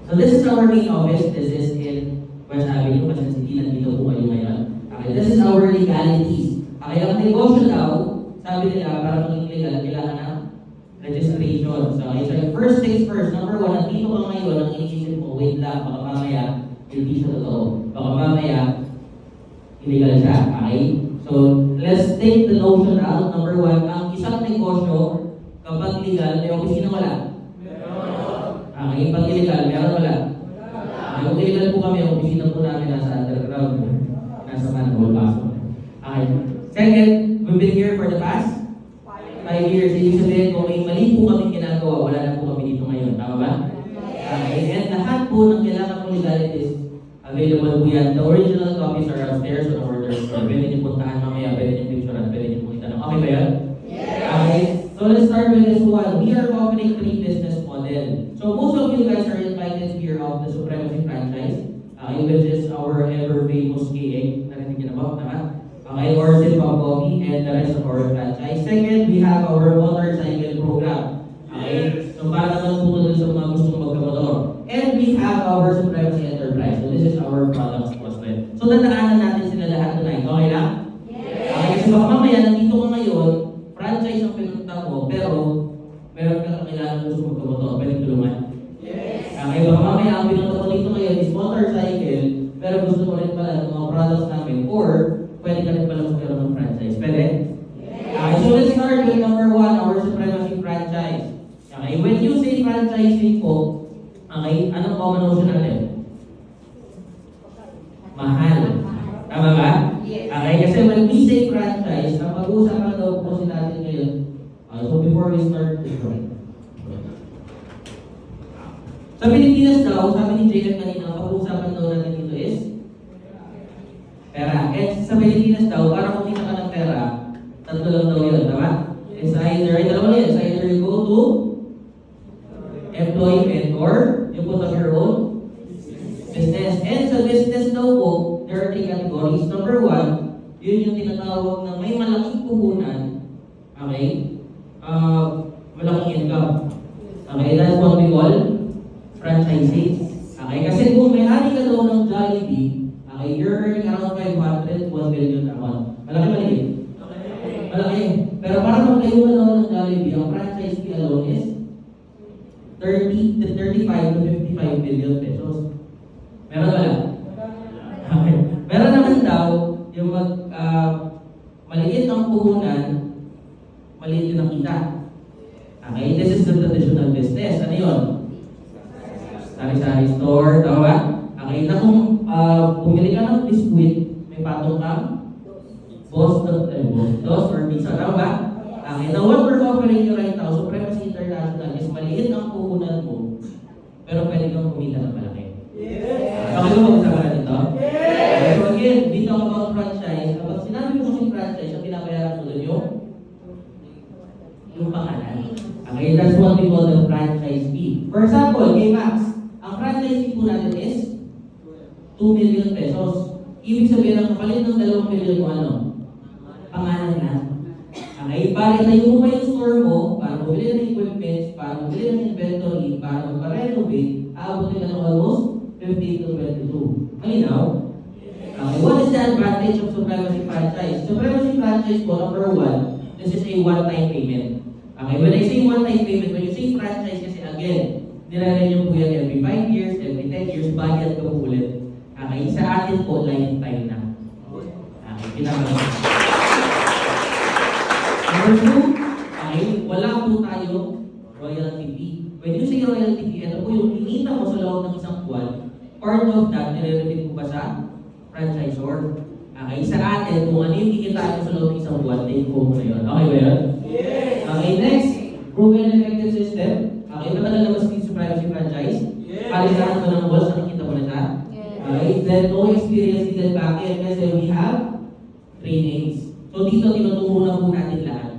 So this is our main office. This is in West Avenue, Quezon City. Nandito po kayo ngayon. Okay, this is our legalities. Okay, ang negosyo daw, sabi nila, para maging legal, kailangan ng registration. So, okay, so first things first. Number one, nandito ka ngayon, ang iniisip mo, wait lang, baka mamaya, hindi siya totoo. Baka mamaya, illegal siya. Okay? So, let's take the notion out. Number one, ang isang negosyo, kapag legal, may opisina wala. Okay, pag illegal, meron wala. Okay, kung illegal po kami, ang opisina po namin nasa underground. Nasa manhole pasok. Okay. Second, we've been here for the past 5 years. Ibig sabihin, kung may mali po kami ginagawa, wala na po kami dito ngayon. Tama ba? Okay. And lahat po ng kailangan kong legalities, available po yan. The original copies are upstairs on our third floor. Pwede niyo puntahan mamaya, pwede niyo picturean, pwede niyo pong itanong. Okay ba yan? Okay. So let's start with this one. We are offering 3 business model. So most of you guys are invited here of the Supremacy franchise, which is our ever famous KA. Narinig niyo na ba? Tama? Okay, or Silpang Coffee and the rest of our franchise. Second, we have our motorcycle program. Okay? So para naman po dun sa mga gustong magkamotor. And we have our Supremacy Enterprise. So this is our products as well. So dadaanan natin sila lahat tonight. Okay lang? Okay, kasi baka mamaya nandito ka ngayon, franchise ang pinunta mo, pero meron kang kakilala gusto magkamotor. Pwede tulungan? Okay, baka mamaya ang pinunta mo dito ngayon is motorcycle, pero gusto mo rin pala ng mga products namin, or pwede ka rin pala magkaroon ng franchise. Pwede? Okay, so let's start with number 1, our Supremacy franchise. Okay, when you say franchising po, okay, anong common notion natin? Mahal. Tama ba? Okay, kasi when we say franchise, ang pag-uusapan daw po kasi natin ngayon, so before we start this one. Sa Pilipinas daw, sabi ni JF kanina, ang pag-uusapan daw natin dito is pera. And sa Pilipinas daw, para kumita ka ng pera, tatlo lang daw yun, tama? It's either, it's either you go to employment or you put up your own business. And sa business daw po, there are 3 categories. Number 1, yun yung tinatawag na may malaking puhunan, okay? Malaking income. Okay, that's what we call franchising. Okay, kasi kung may-ari ka daw ng Jollibee, okay, you're earning around 500, 1 million a month. Malaki maliit? Malaki. Pero para magtayo ka daw ng Jollibee, ang franchise fee alone is 30 to 35 to 55 million pesos. Meron wala? Okay. Meron naman daw, yung maliit ang puhunan, maliit din ang kita. Okay, this is the traditional business. Ano yun? Sari-sari store, tama ba? Okay, na kung bumili ka ng biskuit, may patong kang dos or pizza, tama ba? Okay, now what we're offering you right now, Supremacy International, is maliit ang puhunan mo, pero pwede kang kumita ng malaki. Okay ba mag-usama natin ito? Okay, so again, dito about franchise, kapag sinabi mo kasing franchise, ang pinabayaran mo doon yung pangalan. Okay, that's what we call the franchise fee. For example, kay Max, ang franchise fee po natin is 2 million pesos. Ibig sabihin, ang kapalit ng 2 million mo ano? Pangalan na. Okay, para itayo mo pa yung store mo, para bumili ng equipment, para bumili ng inventory, para magpa-renovate, aabutin ka ng almost 15 to 22. Malinaw? Okay, what is the advantage of Supremacy franchise? Supremacy franchise po, number 1, this is a one-time payment. Okay, when I say one-time payment, when you say franchise kasi again, nire-renew po yan every 5 years, every 10 years, bayad ka po ulit. Okay, sa atin po, lifetime na. Okay, pinapagawa. Number 2, okay, wala po tayo royalty fee. When you say royalty fee, ito po yung kinita mo sa loob ng isang buwan, part of that, nire-repeat po ba sa franchisor? Okay, sa atin, kung ano yung kikitain mo sa loob ng isang buwan, take home na yun. Okay ba yun? Yes! Okay, next, proven effective system. Okay, matagal na mas sa privacy franchise? Yes! Palisahan mo ng boss, nakikita mo na siya? Yes! Okay, then no experience needed back end kasi we have trainings. So dito, tinuturo na po natin lahat.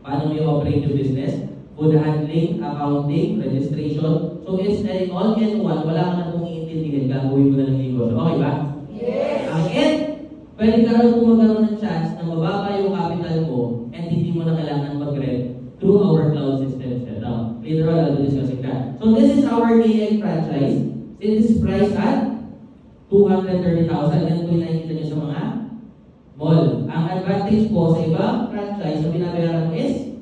Paano mo i-operate yung business? Food handling, accounting, registration. So it's an all-in-one. Wala ka na pong iintindihin. Gagawin mo na ng negosyo. Okay ba? Yes! And pwede ka rin po magkaroon ng chance na mababa yung capital mo and hindi mo na kailangan mag-rent through our cloud system setup. Later on, I'll be discussing that. So this is our KA franchise. Since this price at 230,000, yan po yung nakikita nyo sa mga mall. Ang advantage po sa ibang franchise, ang binabayaran mo is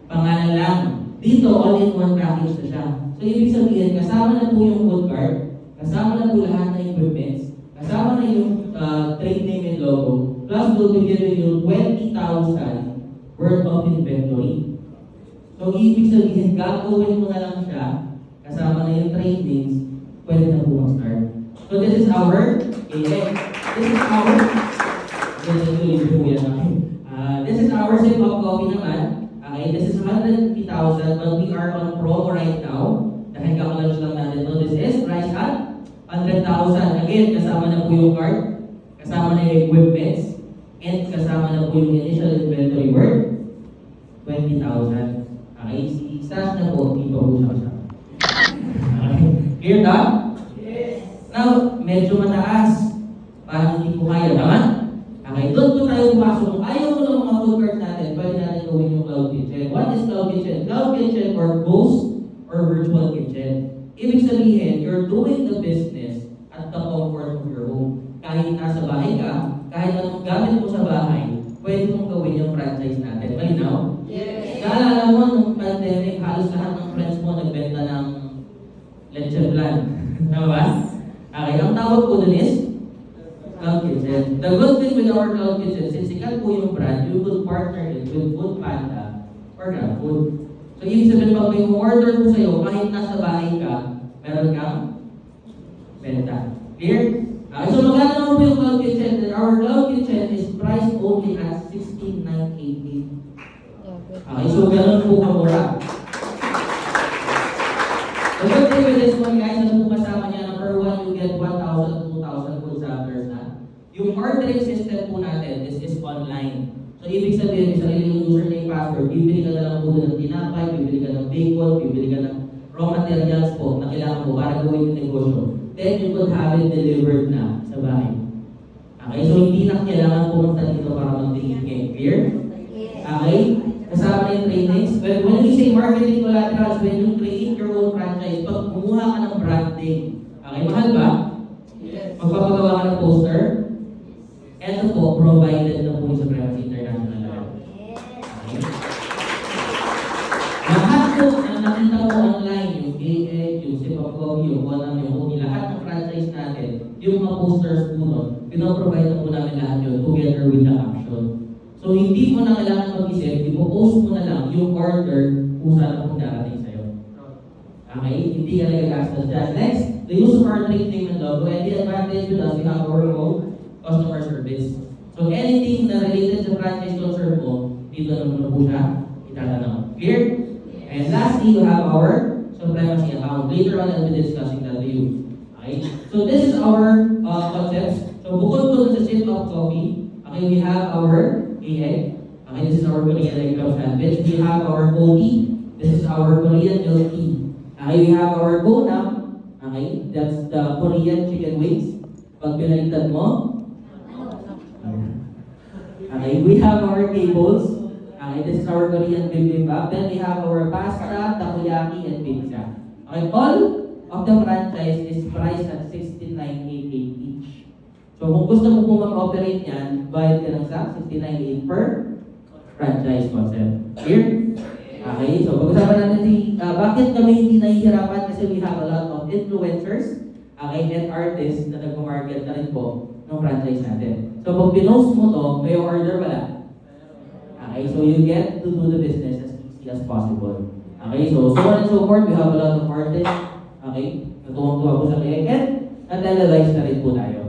pangalan lang. Dito, all-in-one package na siya. So, ibig sabihin, kasama na po yung food cart, kasama na po lahat ng equipments, kasama na yung trade name and logo, plus we'll be giving you 20,000 worth of inventory. So, ibig sabihin, gagawin mo na lang siya, kasama na yung trade names, pwede na po mag-start. So, this is our this is our sip of coffee naman. Okay, this is 150,000, but we are on promo right now. Dahil kakalunch lang natin to. This is price at 100,000. Again, kasama na po yung cart, kasama na yung equipments, and kasama na po yung initial inventory worth 20,000. Okay, si Sash na po, dito po siya. Okay, clear na? Yes. Now, medyo mataas. Parang hindi po kaya, tama? Okay, doon po tayo pumasok. Kung ayaw mo ng mga food cart natin, pwede natin gawin yung cloud kitchen. What is cloud kitchen? Cloud kitchen or ghost or virtual kitchen. Ibig sabihin, you're doing the business at the comfort of your home. Kahit nasa bahay ka, kahit anong gamit mo sa bahay, pwede mong gawin yung franchise natin. Malinaw? Yes. Naalala mo, nung pandemic, halos lahat ng friends mo nagbenta ng leche plan. Tama ba? Okay, ang tawag po dun is cloud kitchen. The good thing with our cloud kitchen, since sikat po yung brand, you could partner it with Foodpanda or GrabFood. So, ibig sabihin, pag may order po sa'yo, kahit nasa bahay ka, meron kang benta. Clear? Okay, so magkano naman po yung cloud kitchen? Then our cloud kitchen is priced only at 16,980. Okay, so ganun po kamura. The good thing with this one, guys, ano po kasama niya? Number 1, you get 1,000, 2,000 food samplers na. Yung ordering system po natin, this is online. So, ibig sabihin, may sarili yung username, password, bibili ka na lang po ng tinapay, bibili ka ng bacon, bibili ka ng raw materials po na kailangan mo para gawin yung negosyo. Then, you could have it delivered na sa bahay. Okay, so hindi na kailangan pumunta dito para mag-tingin. Clear? Okay? Kasama na yung trainings. When we say marketing collaterals, when you create your own franchise, pag kumuha ka ng branding, okay, mahal ba? Yes. Magpapagawa ka ng poster? Ito po, provided na po sa Privacy International Law. Okay. Lahat po na nakita mo online, yung KX, yung Sipapog, yung Wanam, yung Huni, lahat ng franchise natin, yung mga posters po nun, pinoprovide na po namin lahat yun together with the caption. So, hindi mo na kailangan mag-isip, ipo-post mo na lang yung order kung saan na po darating sa'yo. Okay? Hindi ka nagagastos dyan. Next, the use of our trade name and logo, and the advantage with us, we have our own customer service. So, anything na related sa franchise concern mo, dito naman na po siya itatanong. Clear? And lastly, we have our supremacy account. Later on, I'll be discussing that to you. Okay? So, this is our concepts. So, bukod po sa sip of coffee, okay, we have our egg. Okay, this is our Korean egg cup sandwich. We have our coffee. This is our Korean milk tea. Okay, we have our gonam. Okay, that's the Korean chicken wings. Pag pinalitan mo, okay, we have our cables. Okay, this is our Korean bibimbap. Then we have our pasta, takoyaki, and pizza. Okay, all of the franchise is priced at 69.88 each. So kung gusto mo pong mag-operate yan, bayad ka lang sa 69.88 per franchise concept. Clear? Okay, so pag-usapan natin bakit kami hindi nahihirapan kasi we have a lot of influencers, okay, and artists na nag-market na rin po ng franchise natin. So pag pinost mo to, may order wala. Okay, so you get to do the business as easy as possible. Okay, so on and so forth, we have a lot of artists, okay, natuwang-tuwa po sa client, and na-televise na rin po tayo.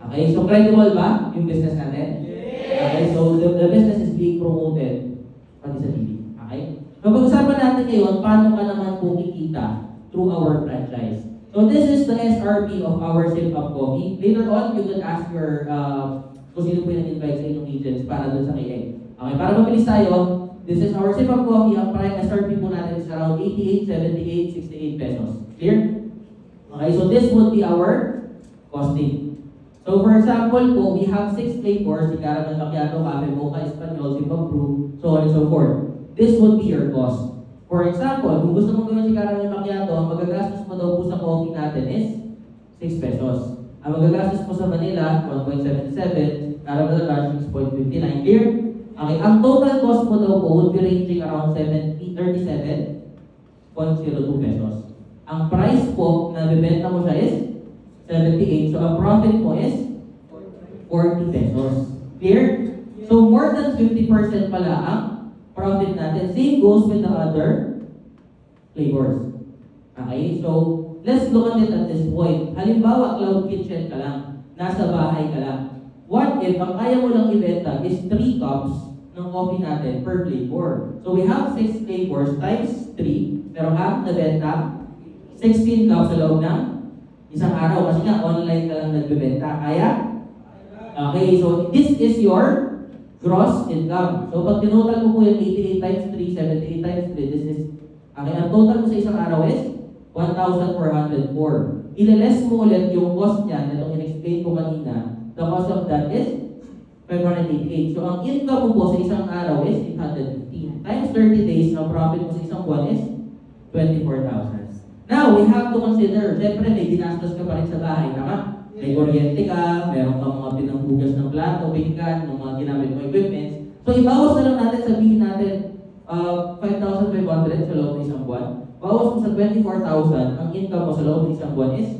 Okay, so credible ba yung business natin? Yes. Okay, so the business is being promoted pati sa TV. Okay? So pag-usapan natin ngayon, paano ka naman po kikita through our franchise. So this is the SRP of our Sip Up Coffee. Later on, you can ask your kung sino po yung invite sa inyong agents para doon sa KA. Okay, para mabilis tayo, this is our Sip Up Coffee. Ang prime SRP po natin is around 88, 78, 68 pesos. Clear? Okay, so this would be our costing. So for example po, we have 6 flavors, si Caramel Macchiato, Cafe Mocha, Espanyol, Sipag Brew, so on and so forth. This would be your cost. For example, kung gusto mong gawin si caramel macchiato, ang magagastos mo daw po sa coffee natin is 6 pesos. Ang magagastos mo sa vanilla, 1.77, caramel rush, 6.59. Clear? Okay, ang total cost mo daw po would be ranging around 37.02 pesos. Ang price po na bibenta mo siya is 78. So, ang profit mo is 40 pesos. Clear? So, more than 50% pala ang profit natin. Same goes with the other flavors. Okay? So, let's look at it at this point. Halimbawa, cloud kitchen ka lang. Nasa bahay ka lang. What if ang kaya mo lang ibenta is 3 cups ng coffee natin per flavor? So, we have 6 flavors times 3. Pero ang nabenta, 16 cups sa loob ng isang araw. Kasi nga, online ka lang nagbebenta. Kaya? Okay, so this is your gross income. So pag tinotal mo po yung 88 times 3, 78 times 3, this is, okay, ang total mo sa isang araw is 1,404. Ilales mo ulit yung cost niya, na itong in-explain ko kanina, the cost of that is 588. So ang income mo po sa isang araw is 815. Times 30 days, ang profit mo sa isang buwan is 24,000. Now, we have to consider, siyempre may ginastos ka pa rin sa bahay, tama? May kuryente ka, meron kang mga pinanghugas ng plato, pinggan, ng mga ginamit mo equipments. So, ibawas na lang natin, sabihin natin, 5,500 sa loob ng isang buwan. Bawas mo sa 24,000, ang income mo sa loob ng isang buwan is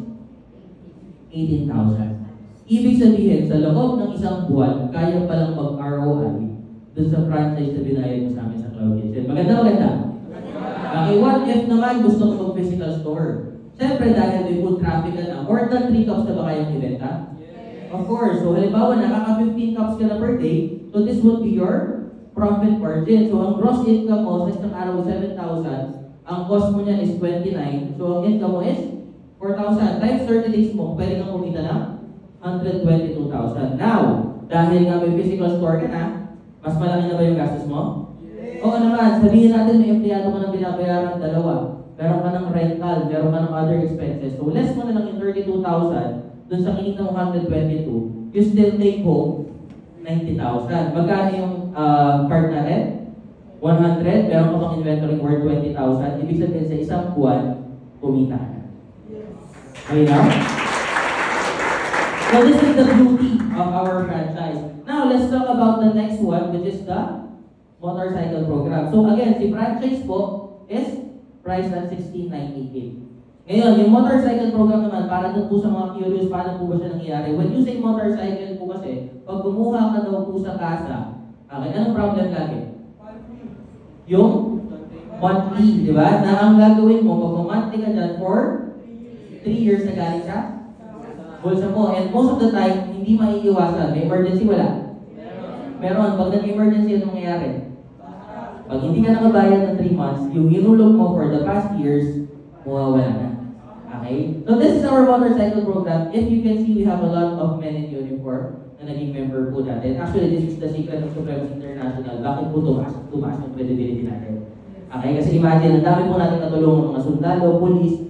18,000. Ibig sabihin, sa loob ng isang buwan, kaya palang mag-ROI dun sa franchise na binayad mo sa amin sa Cloud Kitchen. Maganda. Okay, what if naman gusto ko mag-physical store? Siyempre, dahil may food traffic ka na, more than 3 cups na ba kayong ibenta? Yes. Of course. So, halimbawa, nakaka-15 cups ka na per day, so this would be your profit margin. So, ang gross income mo sa isang araw 7,000, ang cost mo niya is 29, so ang income mo is 4,000. Times 30 days mo, pwede kang kumita ng 122,000. Now, dahil nga may physical store ka na, mas malaki na ba yung gastos mo? Yes. Oo naman, sabihin natin may empleyado ka ng binabayaran 2. Meron ka ng rental, meron ka ng other expenses. So, less mo na lang yung 32,000 dun sa kinita mo 122, you still take home 90,000. Magkano yung cart natin? 100, meron ka pang inventory worth 20,000. Ibig sabihin sa isang buwan, kumita ka na. Okay now? So, this is the beauty of our franchise. Now, let's talk about the next one, which is the motorcycle program. So, again, si franchise po is priced at 16,988. Ngayon, yung motorcycle program naman, para dun po sa mga curious, paano po ba siya nangyayari? When you say motorcycle po kasi, pag kumuha ka daw po sa kasa, okay, anong problem lagi? Yung monthly, di ba? Na ang gagawin mo, pag monthly ka dyan for 3 years na galing sa bulsa mo. And most of the time, hindi maiiwasan. May emergency, wala? Meron. Pag nag-emergency, anong nangyayari? Pag hindi ka nakabayad ng 3 months, yung inulog mo for the past years, mawawala na. Okay? So this is our motorcycle program. If you can see, we have a lot of men in uniform na naging member po natin. Actually, this is the secret of Supremacy International. Bakit po tumaas yung credibility natin? Okay? Kasi imagine, ang dami po natin natulungan mga sundalo, police,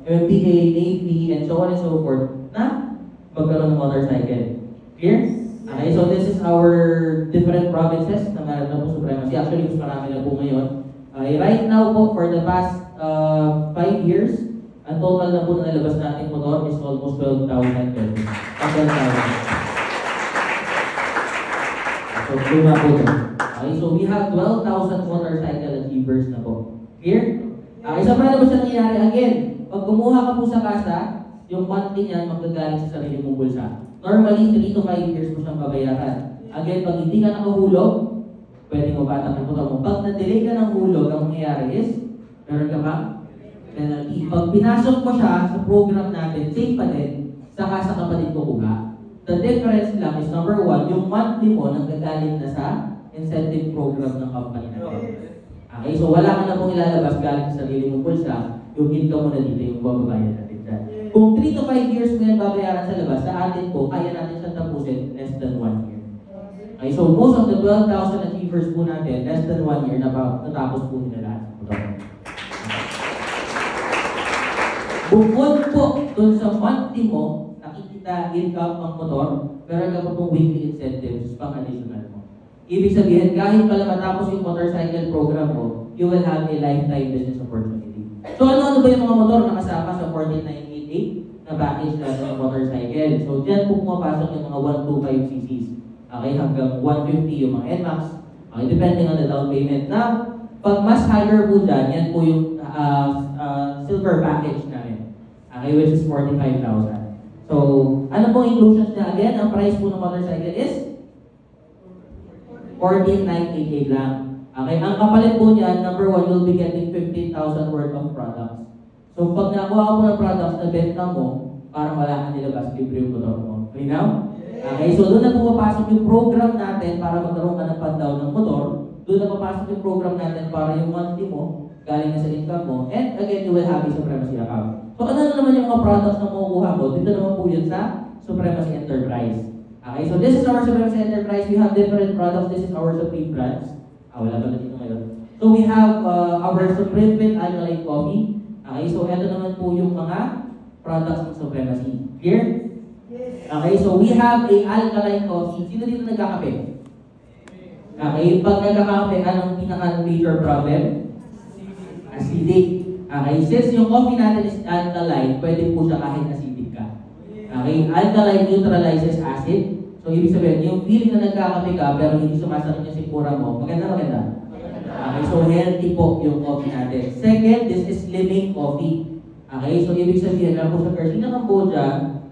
MPA, Navy, and so on and so forth na magkaroon ng motorcycle. Clear? Okay, so this is our different provinces na meron na po supremacy. Actually, mas marami na po ngayon. Right now po, for the past 5 years, ang total na po na nalabas natin motor is almost 12,000 pesos. 12,000. So, luma po ito. Okay, so we have 12,000 motorcycle achievers na po. Clear? Isa pa na ba siya nangyayari? Again, pag kumuha ka po sa kasa, yung monthly niyan magagaling sa sarili mong bulsa. Normally, 3 to 5 years mo siyang babayaran. Again, pag hindi ka nakahulog, pwede mo batak ng motor mo. Pag na-delay ka ng hulog, ang mangyayari is, meron ka ba? Penalty. Pag pinasok mo siya sa program natin, safe pa din, saka sa kapatid kukuha. The difference lang is number 1, yung monthly mo nanggagaling na sa incentive program ng company natin. Okay, so wala ka na pong ilalabas galing sa sarili mong bulsa, yung income mo na dito yung bababayan natin dyan. Kung 3 to 5 years mo yan babayaran sa labas, sa atin po, kaya natin siya tapusin less than 1 year. Okay, so most of the 12,000 achievers po natin, less than 1 year, natapos po nila lahat. Bukod po dun sa monthly mo, nakikita income ang motor, pero ka pa pong weekly incentives pang additional mo. Ibig sabihin, kahit pala matapos yung motorcycle program mo, you will have a lifetime business opportunity. So ano ba yung mga motor na kasama sa 14988 na package natin ng motorcycle? So dyan po pumapasok yung mga 125cc's. Okay, hanggang 150 yung mga NMAX. Okay, depending on the down payment. Now, pag mas higher po dyan, yan po yung silver package namin. Okay, which is 45,000. So, ano pong inclusions niya? Again, ang price po ng motorcycle is 14,988 lang. Okay, ang kapalit po niyan, number one, you'll be getting 15,000 worth of products. So, pag nakuha mo ng products na benta mo, parang wala kang nilabas, libre yung motor mo. Okay now? Okay, so doon na pumapasok yung program natin para magkaroon ka ng pan-down ng motor. Doon na papasok yung program natin para yung monthly mo, galing na sa income mo, and again, you will have a Supremacy account. So, ano na naman yung mga products na makukuha mo? Dito naman po yun sa Supremacy Enterprise. Okay, so this is our Supremacy Enterprise. We have different products. This is our Supreme brands. Wala pa dito ngayon. So we have our Supreme Fit Alkaline Coffee. Okay, so ito naman po yung mga products ng Supremacy. Clear? Yes. Okay, so we have a alkaline coffee. Sino dito nagkakape? Okay, pag nagkakape, anong pinaka-major problem? Acidic. Okay, since yung coffee natin is alkaline, pwede po siya kahit acidic ka. Okay, alkaline neutralizes acid. So, ibig sabihin, yung feeling na nagkakape ka, pero hindi sumasakit yung sikmura mo, maganda. Okay, so healthy po yung coffee natin. Second, this is slimming coffee. Okay, so ibig sabihin, meron po sa Garcinia Cambodia,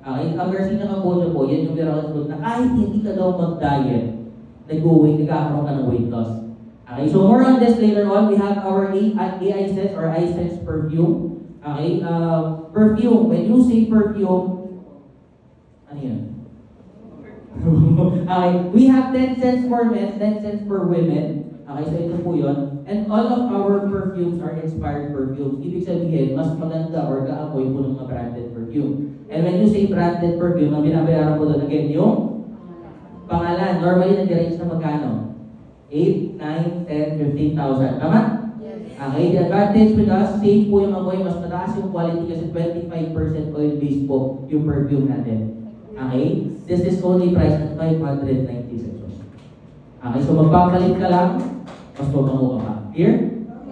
okay, ang Garcinia Cambodia po, yan yung miracle fruit na kahit hindi ka daw mag-diet, nagkakaroon ka ng weight loss. Okay, so more on this later on. We have our AI-Sense or iSense perfume. Okay, perfume, when you say perfume, ano yun? Okay, we have 10 cents for men, 10 cents for women. Okay, so ito po yun. And all of our perfumes are expired perfumes. Ibig sabihin, mas maganda or kaamoy po ng mga branded perfume. And when you say branded perfume, ang binabayaran po doon again yung pangalan. Normally, nag-range na magkano? 8, 9, 10, 15,000. Tama? Yes. Okay, the advantage with us, safe po yung amoy, mas mataas yung quality kasi 25% oil-based po yung perfume natin. Okay? This is only priced at 590 pesos. Okay, so magpapalit ka lang, mas mabango ka pa. Here?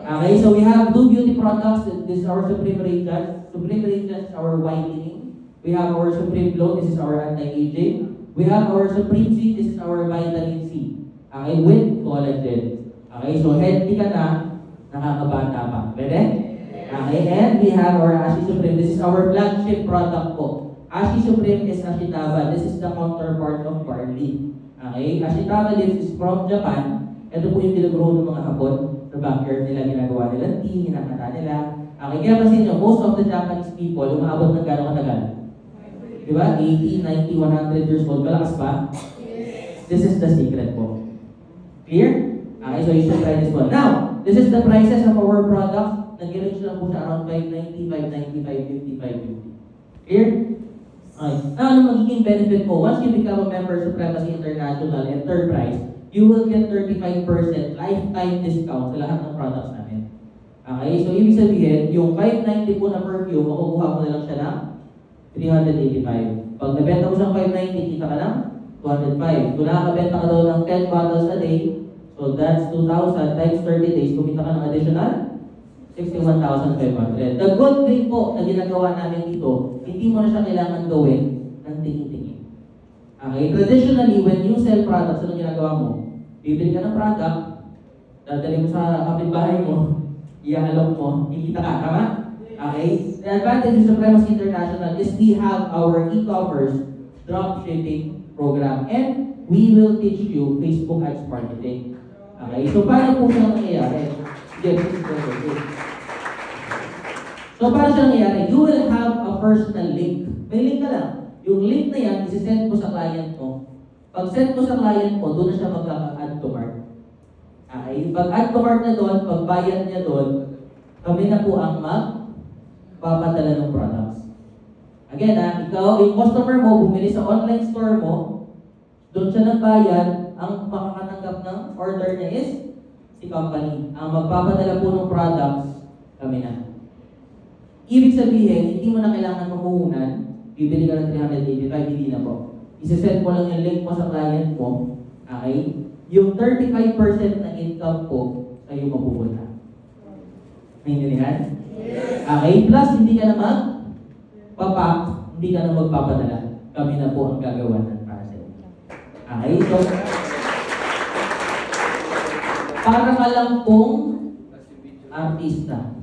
Okay, so we have two beauty products. This is our Supreme Radiance. Supreme Radiance is our whitening. We have our Supreme Glow. This is our anti-aging. We have our Supreme C. This is our vitamin C. Okay, with collagen. Okay, so healthy ka na, nakakabata pa. Pwede? Okay, and we have our Ashi Supreme. This is our flagship product po. Ashi Supreme is Ashitaba. This is the counterpart of barley. Okay, Ashitaba leaves is from Japan. Ito po yung ginagawa ng mga Hapon. Sa backyard nila, ginagawa nila tea, hinakata nila. Okay, kaya kasi nyo, most of the Japanese people, umaabot ng gano'ng katagal? Diba? 80, 90, 100 years old. Malakas ba? This is the secret po. Clear? Okay, so you should try this one. Now, this is the prices of our products. Nag-range lang po siya around 590, 590, 550, 550. Clear? Okay. Now, ano magiging benefit po? Once you become a member of Supremacy International Enterprise, you will get 35% lifetime discount sa lahat ng products namin. Okay, so ibig sabihin, yung 590 po na perfume, makukuha mo na lang siya ng 385. Pag nabenta mo siyang 590, kita ka ng 205. Kung nakakabenta ka daw ng 10 bottles a day, so that's 2,000 times 30 days, kumita ka ng additional 61,500. The good thing po na ginagawa namin dito, hindi mo na siya kailangan gawin ng tingin-tingin. Okay, traditionally, when you sell products, anong ginagawa mo? Bibili ka ng product, dadali mo sa kapitbahay mo, iaalok mo, kikita ka, tama? Okay? The advantage of Supremacy International is we have our e-commerce dropshipping program and we will teach you Facebook Ads marketing. Okay? So, paano po siya nangyayari? So, paano siya nangyayari? You will have a personal link. May link ka lang. Yung link na yan, isi-send mo sa client mo. Pag send mo sa client mo, doon na siya magkaka-add to cart. Okay? Pag add to cart na doon, pag bayad niya doon, kami na po ang magpapadala ng products. Again, ikaw, yung customer mo, bumili sa online store mo, doon siya nagbayad, ang makakatanggap ng order niya is si company. Ang magpapadala po ng products, kami na. Ibig sabihin, hindi mo na kailangan mamuhunan, bibili ka ng 385, hindi na po. Isasend mo lang yung link mo sa client mo, okay? Yung 35% na income po, sa'yo mapupunta. Naintindihan? Okay, plus hindi ka na magpapak, hindi ka na magpapadala. Kami na po ang gagawa ng para sa inyo. Okay, so para ka lang pong artista.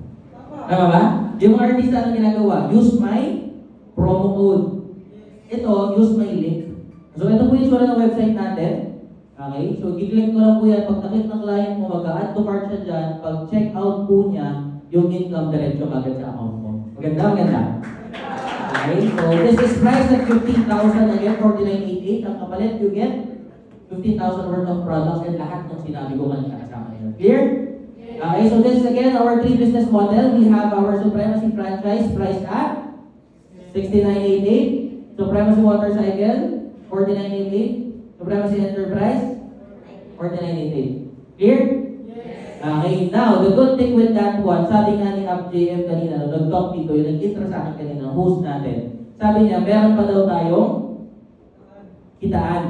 Tama ba? Yung mga artista na ginagawa, use my promo code. Ito, use my link. So ito po yung sura ng website natin. Okay, so i-click ko lang po yan. Pag nakit ng client mo, mag-add to cart siya dyan. Pag check out po niya, yung income diretso agad sa account mo. Maganda, maganda. Okay, so this is priced at 15,000 again, 49.88. Ang kapalit, you get 15,000 worth of products and lahat ng sinabi ko kanina kasama nyo. Clear? Okay, so this is again our 3 business model. We have our Supremacy franchise priced at 69.88. Supremacy Motorcycle, 49.88. Supremacy Enterprise, 49.88. Clear? Okay, now, the good thing with that one, sabi nga ni JM kanina, nag-talk dito, yung nag-intro sa akin kanina, host natin. Sabi niya, meron pa daw tayong kitaan.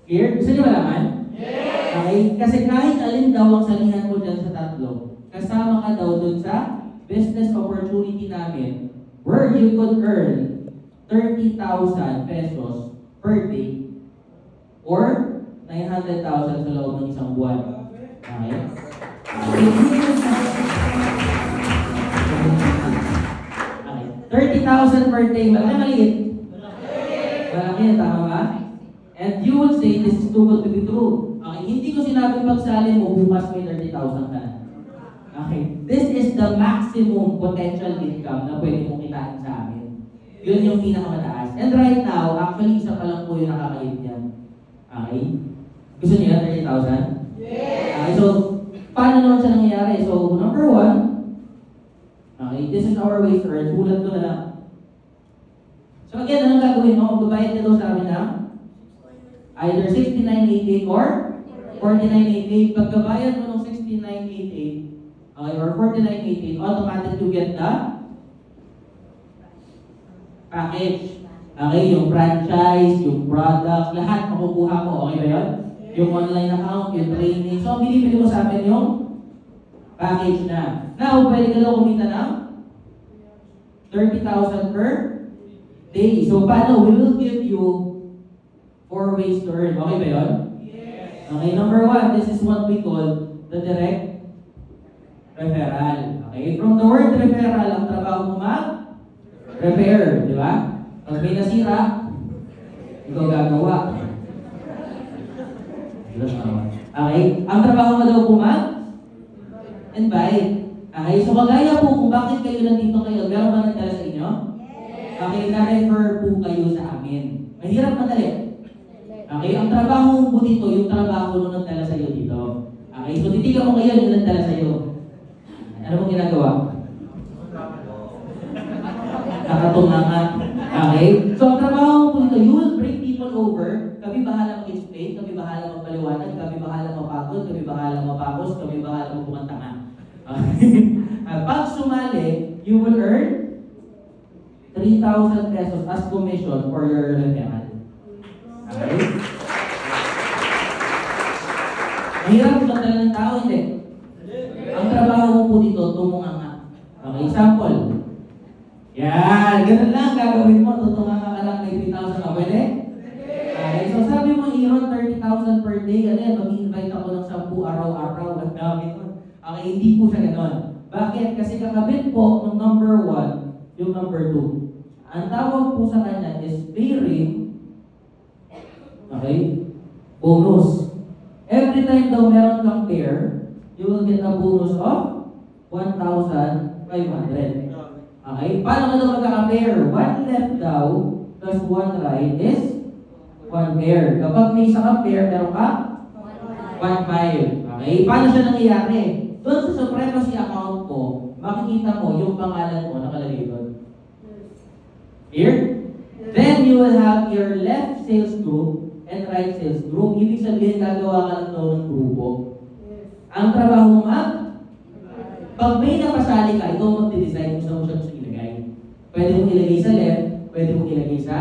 Clear? Gusto niyo malaman? Yes! Okay, kasi kahit alin daw ang salihan mo dyan sa tatlo, kasama ka daw dun sa business opportunity namin where you could earn 30,000 pesos per day or 900,000 sa loob ng isang buwan. Okay? 30,000 per day. Malaki maliit? Malaki, tama ba? And you would say, this is too good to be true. Okay, hindi ko sinabing pagsali mo, bukas may 30,000 ka na. Okay, this is the maximum potential income na pwede mong kitain sa amin. Yun yung pinakamataas. And right now, actually, isa pa lang po yung nakakahit yan. Okay? Gusto niyo yan, 30,000? Yes! Okay, so, paano naman siya nangyayari? So, number one, okay, this is our way to earn. Ulat ko na lang. So again, anong gagawin mo? Magbabayad ka daw sa amin ng either 69.88 or 49.88. Pagkabayad mo ng 69.88, okay, or 49.88, automatic you get the package. Okay, yung franchise, yung products, lahat makukuha mo. Okay ba yun? Yung online account, yung training. So, binibili mo sa amin yung package na. Now, pwede ka daw kumita ng 30,000 per day. So, paano? We will give you 4 ways to earn. Okay ba yun? Yes. Okay, number 1, this is what we call the direct referral. Okay, from the word referral, ang trabaho mo mag-repair. Di ba? Pag may nasira, ikaw gagawa. Okay, ang trabaho mo daw po mag-invite. Okay, so kagaya po kung bakit kayo nandito kayo, meron ba nagdala sa inyo? Okay, na-refer po kayo sa amin. Mahirap madali. Okay, ang trabaho mo dito, yung trabaho nung nagdala sa iyo dito. Okay, so titigan mo kayo yung nagdala sa iyo. Ano mong ginagawa? Nakatungangan. Okay, so ang trabaho mo dito, you will bring people over. Kami bahala mag-explain, kami bahala magpaliwanag, kami bahala mapagod, kami bahala mapakos, kami bahala magpumantanga. Pag sumali, you will earn 3,000 pesos as commission for your referral. Okay? Mahirap magdala ng tao, hindi. Ang trabaho mo po dito, tumunganga. Okay, example. Yan, ganun lang gagawin mo, tutunganga ka lang may 3,000 ka. Pwede? Okay, so sabi mo, i-earn 30,000 per day, ano yan, mag-invite ako ng 10 araw-araw, at gamit mo. Okay, hindi po siya gano'n. Bakit? Kasi kakabit po ng number 1, yung number 2. Ang tawag po sa kanya is pairing, okay, bonus. Every time daw meron kang pair, you will get a bonus of 1,500. Okay, paano ka daw magkaka-pair? 1 left daw, plus 1 right is 1 pair. Kapag may isa kang pair, meron ka 1,500. Okay, paano siya nangyayari? Doon sa supremacy account mo, makikita mo yung pangalan mo nakalagay doon. Here? Then you will have your left sales group and right sales group. Ibig sabihin, gagawa ka lang daw ng grupo. Ang trabaho mo, pag may napasali ka, ikaw mag-design kung saan mo siya gusto ilagay. Pwede mo ilagay sa left, pwede mo ilagay sa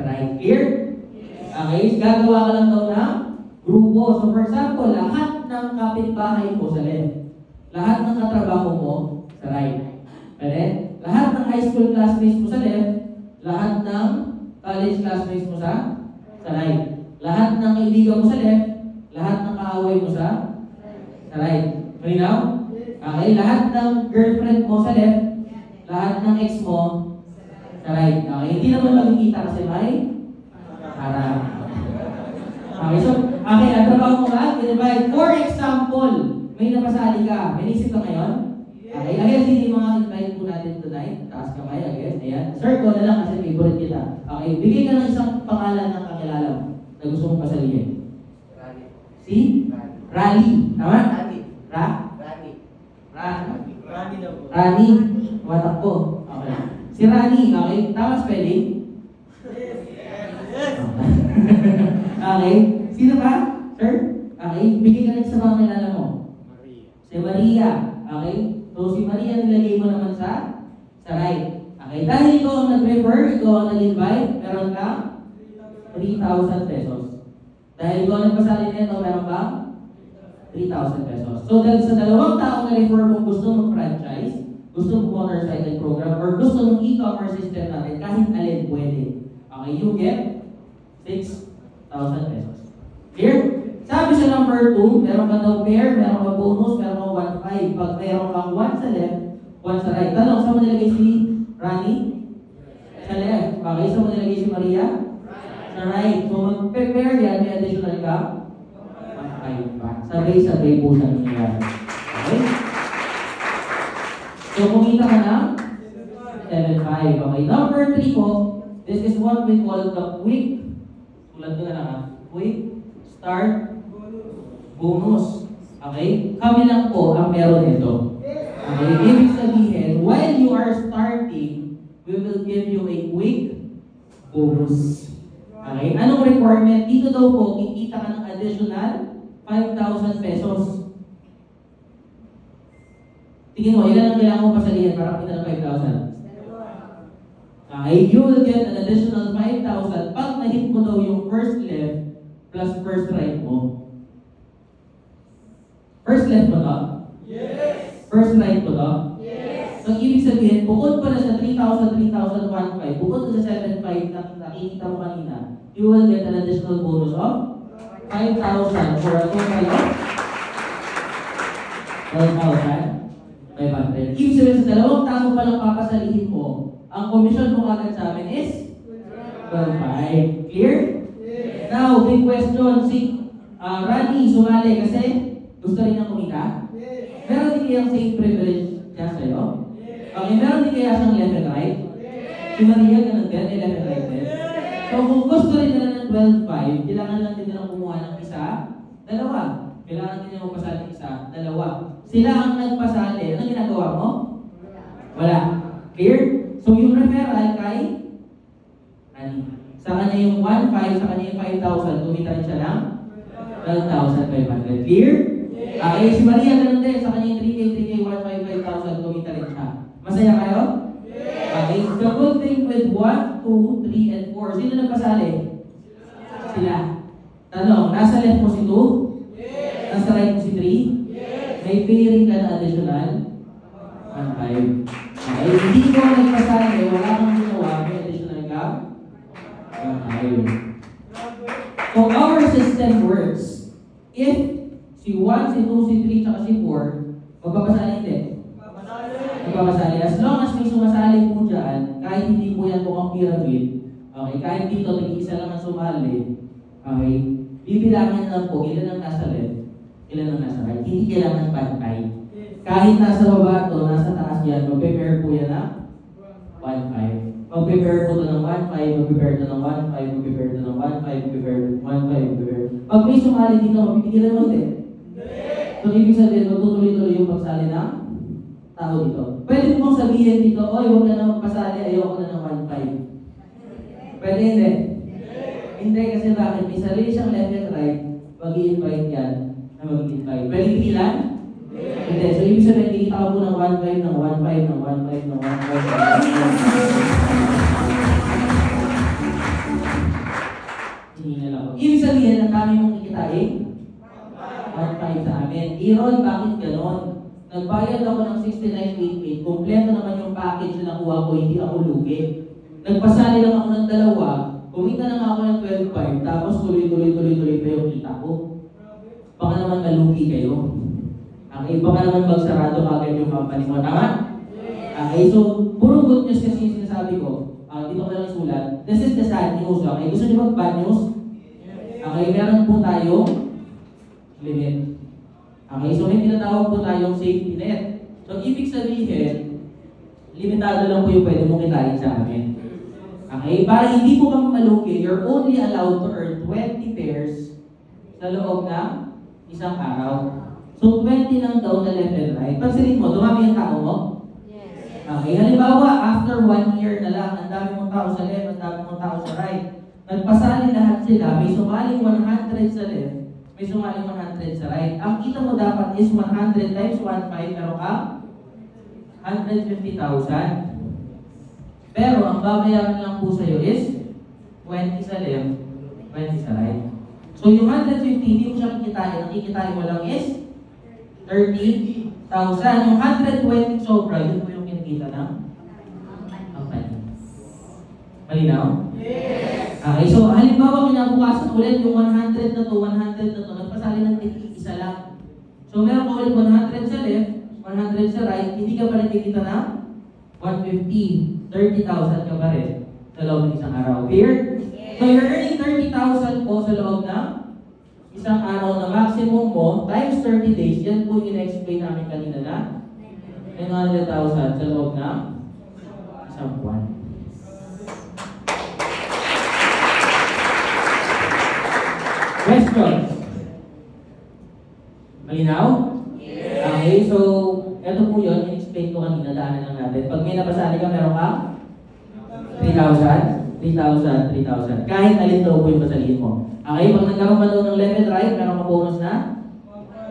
right. Here? Okay, gagawa ka lang daw ng grupo. So for example, lahat ng kapitbahay mo sa left. Lahat ng katrabaho mo sa right. Pwede? Lahat ng high school classmates mo sa left, lahat ng college classmates mo sa right. Lahat ng kaibigan mo sa left, lahat ng kaaway mo sa right. Malinaw? Okay, lahat ng girlfriend mo sa left, lahat ng ex mo sa right. Okay, hindi naman makikita kasi may harap. Okay, so, okay, ang trabaho mo ba? Divide. For example, may napasali ka. May nisip ka ngayon? Okay, again, hindi yung mga invite po natin tonight. Taas kamay, again. Ayan. Sir, ko na lang kasi favorite kita. Okay, bigay ka ng isang pangalan ng kakilala mo na gusto mong pasalihin. Rani. Si? Rani. Tama? Rani. Rani. Rani na po. Rani. Matakbo. Okay. Si Rani, okay? Tama spelling? Yes. Okay. Sino ba? Sir? Okay. Bigay ka ng isang kakilala mo. Maria. Si Maria. Okay? So si Maria nilagay mo naman sa right. Okay? Dahil ikaw ang nag-refer, ikaw ang nag-invite, meron kang 3,000 pesos. Dahil ikaw ang nagpasali nito, meron kang 3,000 pesos. So dahil sa dalawang taong na-refer mo gusto mong franchise, gusto mong motorcycle program, or gusto mong e-commerce system natin, kahit alin pwede. Okay? You get 6,000 pesos. Clear? Sabi sa number 2, meron ka daw pair, meron ka bonus, meron ka 1-5. Pag meron kang 1 sa left, 1 sa right. Tanong, saan mo nilagay si Rani? Sa left. Okay, saan mo nilagay si Maria? Sa right. So mag-pair yan, may additional ka? 1-5 pa. Sabay-sabay po siya nangyayari. Okay? So kumita ka ng 7-5. Okay, number 3 po, this is what we call the quick, tulad ko na lang ha, quick start bonus. Okay? Kami lang po ang meron nito. Okay? Ibig sabihin, while you are starting, we will give you a quick bonus. Okay? Anong requirement? Dito daw po, kikita ka ng additional 5,000 pesos. Tingin mo, ilan ang kailangan mo pasalihan para kita ng 5,000? Okay? You will get an additional 5,000 pag na-hit mo daw yung first left plus first right mo. First left mo to? Yes. First right mo to? Yes. So, ibig sabihin, bukod pa na sa 3,000, 3,000, 1,500, bukod na sa 7,500 na nakikita mo kanina, you will get an additional bonus of 5,000 for a total of 12,500. Ibig sabihin, sa dalawang tao pa lang papasalihin mo, ang komisyon mo agad sa amin is 12,500. Clear? Yes. Now, big question. Si Rani sumali kasi gusto rin niyang kumita? Yes. Meron din kayang same privilege siya sa'yo? Yes. Okay, meron din kaya siyang left and right? Yes. Si Maria, ganun din, may left and right din. So kung gusto rin nila ng 12-5, kailangan lang din nilang kumuha ng isa, dalawa. Kailangan din nilang magpasali ng isa, dalawa. Sila ang nagpasali. Anong ginagawa mo? Wala. Clear? So yung referral kay Rani. Sa kanya yung 1,500, sa kanya yung 5,000, kumita rin siya ng 12,500. Clear? Okay, si Maria ganun din. Sa kanya yung 3K, 1,500, 5,000, kumita rin siya. Masaya kayo? Okay, the good thing with 1, 2, 3, and 4. Sino nagpasali? Sila. Tanong, nasa left mo si 2? Nasa right mo si 3? May pairing ka na additional? 1,500. Okay, hindi ko nagpasali, wala kang ginawa, may additional ka? 1,500. So our system works. If si 1, si 2, si 3, tsaka si 4, magpapasali hindi? Magpapasali. As long as may sumasali po dyan, kahit hindi po yan mukhang pyramid, okay, kahit dito, nag-iisa lang ang sumali, okay, bibilangin lang po ilan ang nasa left, ilan ang nasa right. Hindi kailangan pantay. Kahit nasa baba to, nasa taas yan, mag-prepare po yan na 1,500. Mag-prepare po ito ng 1,500, mag-prepare ito ng 1,500, mag-prepare ito ng 1,500, mag-prepare 1,500, mag-prepare. Pag may sumali dito, mapipigilan mo hindi? So, ibig sabihin, magtutuloy-tuloy yung pagsali ng tao dito. Pwede mo bang sabihin dito, oy, huwag ka na magpasali, ayoko na ng 1,500. Pwede hindi? Hindi, kasi bakit? May sarili siyang left and right, mag-i-invite yan na mag-i-invite. Pwede pigilan? Hindi. So, ibig sabihin, kikita ka po ng 1,500, ng 1,500, ng 1,500, ng 1,500. Hinihingala ko. Ibig sabihin, ang dami mong kikitain? 1,500 sa amin. Iron, bakit ganon? Nagbayad ako ng 6988, kompleto naman yung package na nakuha ko, hindi ako lugi. Nagpasali lang ako ng dalawa, kumita na nga ako ng 12.5, tapos tuloy pa yung kita ko. Baka naman malugi kayo. Okay, baka naman magsarado kagad yung company mo. Tama? Okay, so puro good news kasi yung sinasabi ko. Dito ko lang isulat. This is the sad news. Okay, gusto niyo mag bad news? Okay, meron po tayong limit. Okay, so may tinatawag po tayong safety net. So ibig sabihin, limitado lang po yung pwede mong kitain sa amin. Okay, para hindi po kami malugi, you're only allowed to earn 20 pairs sa loob ng isang araw. So 20 lang daw na left and right. Pansinin mo, dumami yung tao mo? Yes. Okay, halimbawa, after 1 year na lang, ang dami mong tao sa left, ang dami mong tao sa right. Nagpasali lahat sila, may sumaling 100 sa left, may sumaling 100 sa right. Ang kita mo dapat is 100 times 1.5, meron ka 150,000. Pero ang babayaran lang po sa'yo is 20 sa left, 20 sa right. So yung 150, hindi mo siya kikitain. Ang kikitain mo lang is 30,000. Yung 120 sobra, yun po yung kinikita ng company. Malinaw? Yes. Okay, so halimbawa kinabukasan ulit yung 100 na to, nagpasali ng isa lang. So meron ka ulit 100 sa left, 100 sa right, hindi ka pa nakikita ng 150. 30,000 ka pa rin sa loob ng isang araw. Clear? So you're earning 30,000 po sa loob ng isang araw na maximum mo times 30 days. Yan po yung in-explain namin kanina na 900,000 sa loob ng isang buwan. Questions? Malinaw? Okay, so ito po yun, in-explain ko kanina, daanan lang natin. Pag may napasali ka, meron ka 3,000, 3,000, 3,000. Kahit alin daw po yung pasalihin mo. Okay, pag nagkaroon ka daw ng left and right, meron ka bonus na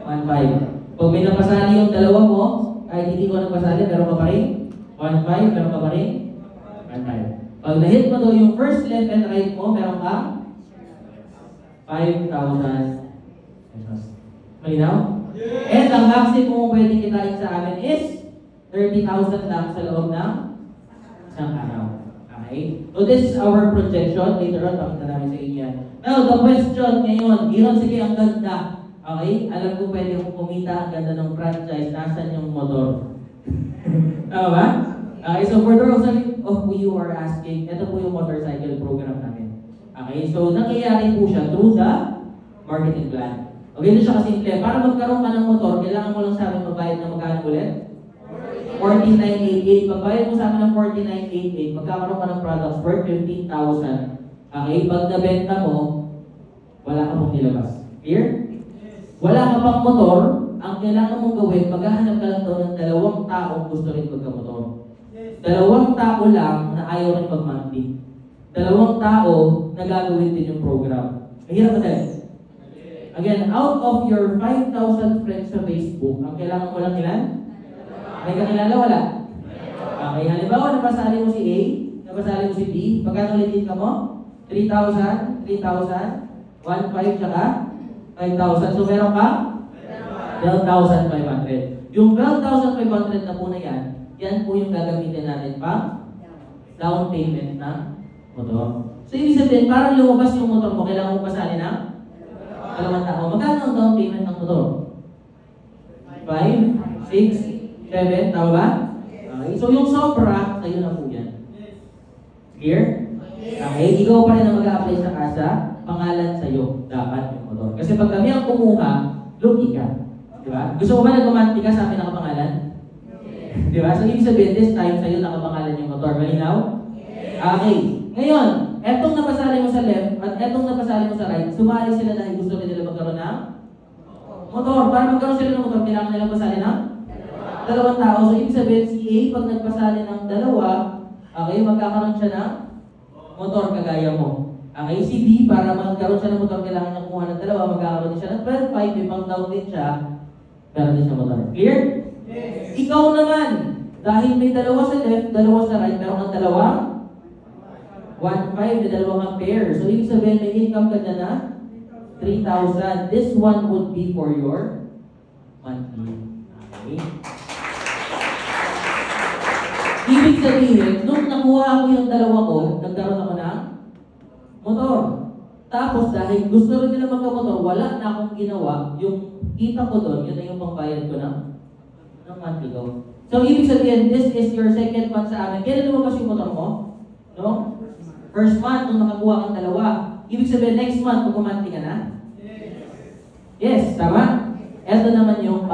1,500. Pag may napasali yung dalawa mo, kahit hindi ko nagpasali, meron ka pa rin 1,500, meron ka pa rin 1,500. Pag na-hit mo daw yung first left and right mo, meron ka 5,000 pesos. Malinaw? And ang maximum pwedeng kitain sa amin is 30,000 lang sa loob ng isang araw. Okay? So this is our projection. Later on, pakita namin sa inyo yan. Now, the question ngayon. Iron, sige, ang ganda. Okay? Alam ko pwede kong kumita. Ang ganda ng franchise. Nasaan yung motor? Tama ba? Okay, so for those of you who are asking, ito po yung motorcycle program namin. Okay? So, nangyayari po siya through the marketing plan. Okay, ito siya kasimple. Para magkaroon ka ng motor, kailangan mo lang sa amin magbayad ng magkano ulit? 49,88. Pagbayad mo sa amin ng 49,88, magkakaroon ka ng products worth 15,000. Okay, pag nabenta mo, wala ka pong nilabas. Clear? Wala ka pang motor, ang kailangan mong gawin, maghahanap ka lang daw ng dalawang taong gusto rin magkamotor. Dalawang tao lang na ayaw rin mag-monthly. Dalawang tao na gagawin din yung program. Mahirap ba tayo? Again, out of your 5,000 friends sa Facebook, ang kailangan mo lang ilan? May kakilala, wala? Okay, halimbawa, napasali mo si A, napasali mo si B, pagkano ulit ka mo? 3,000, 3,000, 1,500, tsaka 5,000. So, meron ka? 12,500. Yung 12,500 na po na yan po yung gagamitin natin pang down payment ng motor. So, ibig sabihin, parang lumabas yung motor mo, kailangan mo pasali ng dalawang tao. Magkano ang down payment ng motor? 5, 6, 7, tama ba? Okay, so yung sobra, sa'yo na po yan. Clear? Okay, ikaw pa rin ang mag-a-apply sa kasa, pangalan sa'yo, dapat yung motor. Kasi pag kami ang kumuha, lugi ka. Diba? Gusto mo ba nagmamanti ka sa amin nakapangalan? Diba? So ibig sabihin, this time sa'yo nakapangalan yung motor. Malinaw? Okay. Ngayon, etong napasali mo sa left at etong napasali mo sa right, sumali sila dahil gusto nila magkaroon ng motor. Para magkaroon sila ng motor, kailangan nila pasali ng dalawang tao. So, ibig sabihin, si A, pag nagpasali ng dalawa, okay, magkakaroon siya ng motor kagaya mo. Okay, si B, para magkaroon siya ng motor, kailangan niya kumuha ng dalawa, magkakaroon din siya ng 12.5, may pang down din siya, meron din siya motor. Clear? Yes. Ikaw naman, dahil may dalawa sa left, dalawa sa right, meron kang dalawa, 1.5 na dalawang pair. So, ibig sabihin, may income ka dyan na 3,000. This one would be for your monthly. Okay. Ibig sabihin, nung nakuha ko yung dalawa ko, nagkaroon ako ng motor. Tapos dahil gusto rin nila magkamotor, wala na akong ginawa, yung kita ko doon, yun na yung pangbayad ko ng monthly ko. So ibig sabihin, this is your second month sa amin. Kailan lumabas yung motor mo? No? First month, nung nakakuha kang dalawa. Ibig sabihin, next month, magkumanti ka na? Yes, tama? Ito naman yung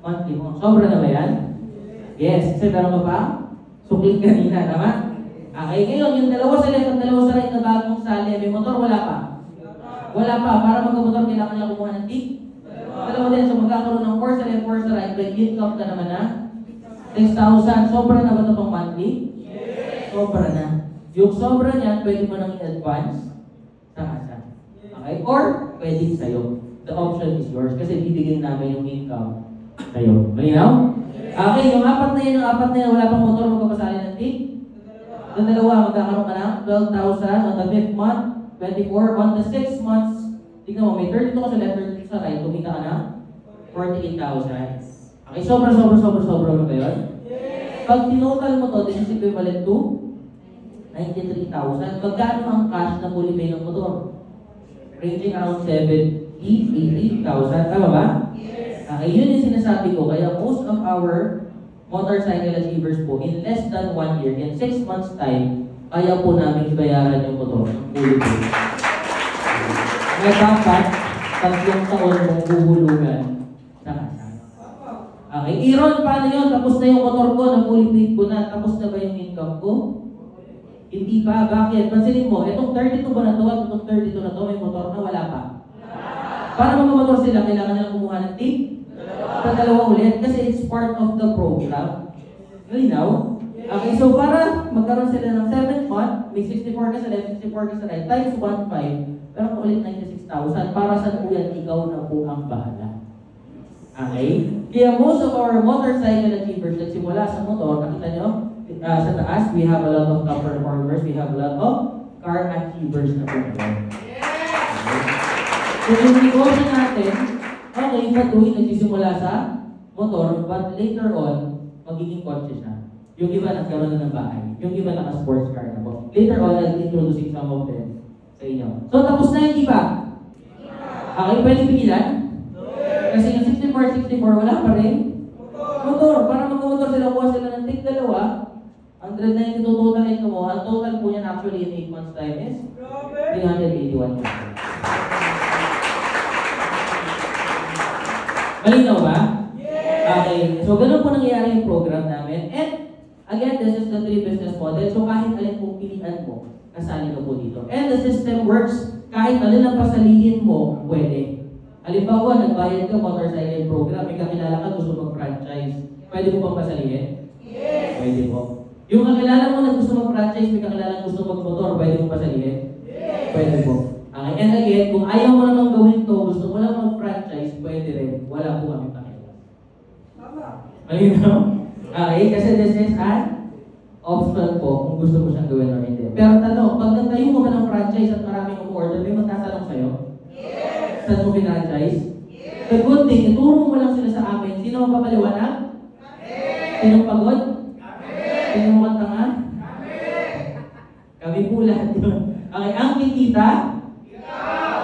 monthly mo. Sobra na ba yan? Yes. Kasi meron ka pa? Suklit kanina, tama? Okay, ngayon, yung dalawa sa left at dalawa sa right na bagong sali, may motor, wala pa? Wala pa. Para magkamotor, kailangan nila kumuha ng tip? Dalawa din. So magkakaroon ng 4 sa left, 4 sa right. May income ka naman na 6,000. Sobra na ba ito pang monthly? Sobra na. Yung sobra niyan, pwede mo nang i-advance sa kasa. Okay? Or, pwede sa'yo. The option is yours kasi bibigyan namin yung income sa'yo. Malinaw? Okay, yung apat na yan, wala pang motor, magpapasali ng tip. Yung dalawa, magkakaroon ka ng 12,000 on the 5th month, 24. On the 6th months, tignan mo, may 32 ka sa left, 32 sa right, kumita ka ng 48,000. Okay, sobra mo ba yun? Pag tinotal mo to, this is equivalent to 93,000. Magkano ang cash na fully pay ng motor? Ranging around 70,000, 80,000. Tama ba? Okay, yun yung sinasabi ko. Kaya most of our motorcycle achievers po, in less than 1 year, in 6 months time, kaya po namin ibayaran yung motor ng fully pay. Kaya dapat, 3 taon mong huhulugan sa kasa. Okay, Iron, paano yun? Tapos na yung motor ko, na fully paid ko na. Tapos na ba yung income ko? Hindi pa. Bakit? Pansinin mo, itong 32 ba na to at itong 32 na to, may motor na wala pa. Para magmamotor sila, kailangan nilang kumuha ng tip? Sa dalawa ulit, kasi it's part of the program. Nalinaw? Okay, so para magkaroon sila ng 7th month, may 64 ka sa left, 64 ka sa right, times 1.5, pero kung ulit 96,000, para sa kuyan, ikaw na po ang bahala. Okay? Kaya most of our motorcycle achievers nagsimula sa motor, nakita nyo, sa taas, we have a lot of top performers, we have a lot of car achievers na po. Okay? So yung negosyo natin, okay, patuloy nagsisimula sa motor, but later on, magiging kotse siya. Yung iba nagkaroon na ng bahay, yung iba naka-sports car na po. Later on, I'll introduce some of them sa inyo. So tapos na yung iba. Okay, pwede pigilan? Kasi yung 64, wala pa rin. Motor. Para mag-motor sila, kuha sila ng tig dalawa. 190 total income mo. Ang total po niyan actually in 8 months time is 381. Malinaw ba? Okay. So, ganun po nangyayari yung program namin. And, again, this is the 3 business model. So, kahit alin po pilihan mo, kasali ka po dito. And the system works, kahit alin ang pasalihin mo, pwede. Halimbawa, nagbayad ka motorcycle program, may kakilala ka gusto mag-franchise. Pwede mo bang pasalihin? Yes! Pwede po. Yung kakilala mo na gusto mag-franchise, may kakilala gusto mag-motor, pwede mo pasalihin? Yes! Pwede po. Okay, and again, kung ayaw mo namang gawin to, gusto mo lang mag-franchise, pwede rin. Wala po kami pakialam. Malinaw? Okay, kasi this is an option po kung gusto mo siyang gawin or hindi. Pero tanong, pag nagtayo mo ka ng franchise at maraming umorder, may magtatanong sa'yo? Yes! Saan mo pinanchise? Yes! The good thing, ituro mo lang sila sa amin. Sino ang papaliwanag? Amen! Sinong pagod? Amen! Sino ang tanga? Amen! Kami po lahat yun. Okay, ang kikita? Ikaw!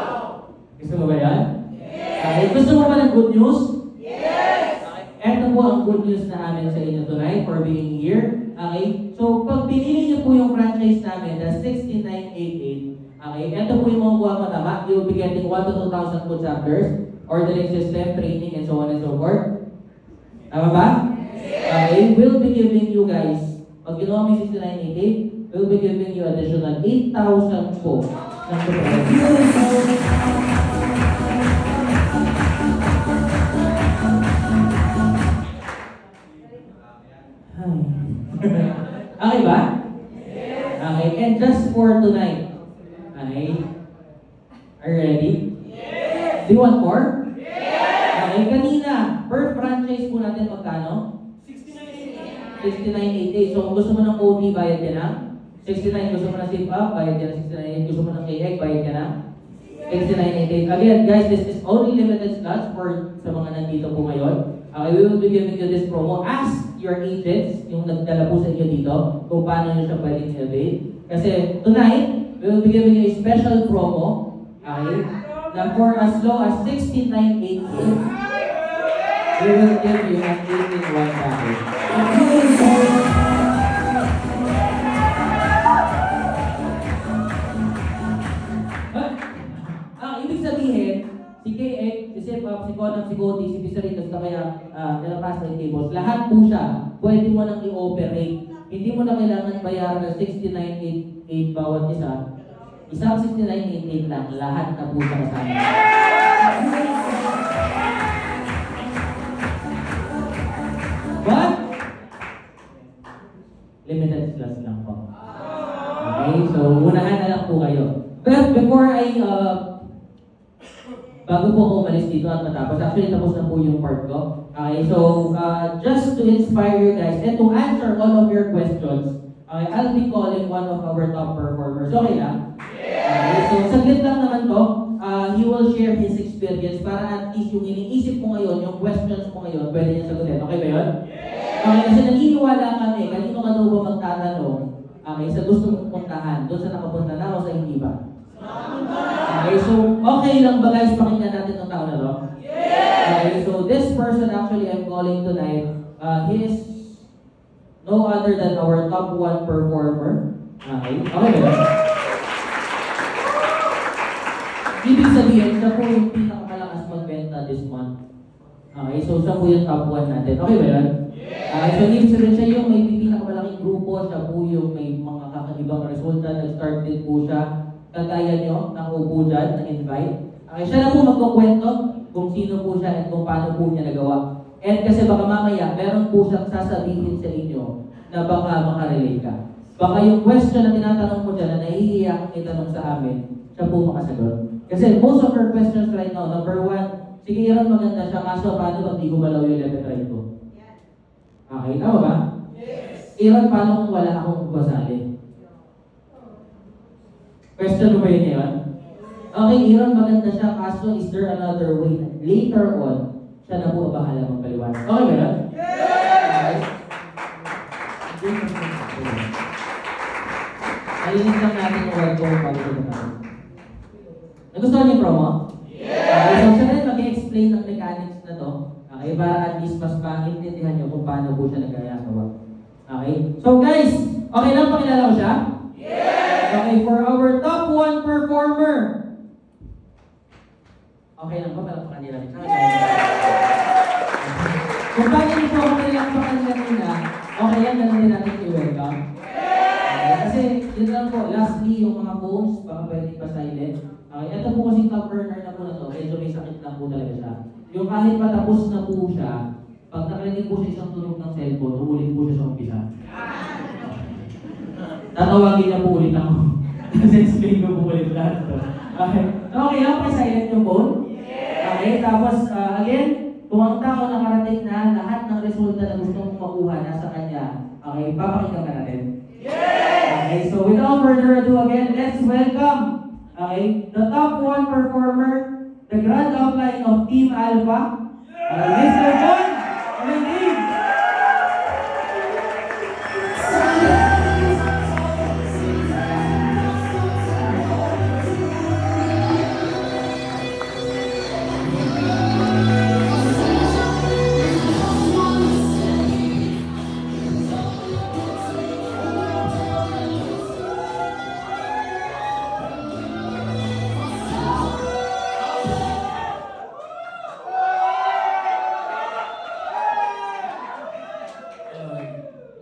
Gusto mo ba yan? Yes! Okay, gusto mo ba ng good news? Yes! Okay, eto po ang good news na amin sa inyo tonight for being here. Okay, so pag pinili niyo po yung franchise namin, that's 6988. Okay, ito po yung makukuha mo, tama? You'll be getting 1 to 2,000 food samplers, ordering system, training, and so on and so forth. Tama ba? Okay, we'll be giving you guys, pag ginawa mo yung 6988, we'll be giving you additional 8,000 po ng okay ba? Okay, and just for tonight, okay, are you ready? Yes! Do you want more? Yes! Okay, kanina, per franchise po natin magkano? 69.88. So kung gusto mo ng OD, bayad ka na? 69, gusto mo ng save up, bayad ka na 69. Gusto mo ng KX, bayad ka na? 69.88. Again, guys, this is only limited slots for sa mga nandito po ngayon. Okay, we will be giving you this promo. Ask your agents, yung nagdala po sa inyo dito, kung paano nyo siya pwedeng i-avail. Kasi tonight, we will be giving you a special promo, okay, na for as low as 69.88, we will give you an 8-in-1 package. Ibig sabihin, si KX, si Sipap, si Conam, si Cody, si Pizarritos, na kaya nalapas na yung tables, lahat po siya, pwede mo nang i-operate. Hindi mo na kailangan bayaran ng 69.88 bawat isa. Isang 69.88 lang, lahat na po siya kasama. What? Limited slots lang po. Okay, so unahan na lang po kayo. But before bago po ako umalis dito at matapos, actually tapos na po yung part ko. Okay, so just to inspire you guys and to answer all of your questions, okay, I'll be calling one of our top performers. Okay lang? Okay, so saglit lang naman to. He will share his experience para at least yung iniisip mo ngayon, yung questions mo ngayon, pwede niya sagutin. Okay ba yun? Okay, kasi naniniwala kami, kanino ka daw ba magtatanong, okay, sa gusto mong puntahan, doon sa nakapunta na o sa hindi ba? Okay, so okay lang ba guys, pakinggan natin ng tao na to? Okay, so this person actually I'm calling tonight, he is no other than our top 1 performer. Okay, okay ba? Ibig sabihin, siya po yung pinakamalakas magbenta this month. Okay, so siya po yung top 1 natin. Okay ba yun? Okay, so ibig sabihin, siya yung may pinakamalaking grupo, siya po yung may mga kakaibang resulta, nag-start din po siya. Kagaya nyo, nakaupo dyan, na-invite. Okay, siya na po magkukwento kung sino po siya at kung paano po niya nagawa. And kasi baka mamaya, meron po siyang sasabihin sa inyo na baka makarelate ka. Baka yung question na tinatanong mo dyan na nahihiya kang itanong sa amin, siya po makasagot. Kasi most of her questions right now, number 1, sige Iran, maganda siya, kaso paano pag di gumalaw yung left and right ko? Okay, tama ba? Yes. Iran, paano kung wala akong kasali? Question mo ba yun ngayon? Okay, Iran, maganda siya, kaso is there another way? Later on, siya na po ang bahala magpaliwanag. Okay ba yun? Yes! Nalinis lang natin yung word ko bago ito natin. Nagustuhan niyo yung promo? Okay, so siya rin mag-explain ng mechanics na to. Okay, para at least mas maintindihan niyo kung paano po siya nagkayagawa. Okay? So guys, okay lang pakilala ko siya? Okay, for our top 1 performer. Okay lang ba? Palakpakan nila rin. Kung paano niyo po ako palakpakan kanina, okay yan, ganun din natin i-welcome. Okay, kasi yun lang po, lastly, yung mga phones, baka pwede pa silent. Okay, ito po kasing top burner na po na to, medyo may sakit lang po talaga siya. Yung kahit patapos na po siya, pag nakarinig po siya isang tunog ng cellphone, uulit po siya sa umpisa. Tatawagin niya po ulit ako. Kasi explain ko po ulit lahat to. Okay, so okay lang, silent yung phone. Okay, tapos again, kung ang tao nakarating na lahat ng resulta na gusto mong makuha nasa kanya, okay, papakinggan ka natin. Okay, so without further ado again, let's welcome the top 1 performer, the grand upline of Team Alpha, Mr. John Mendig.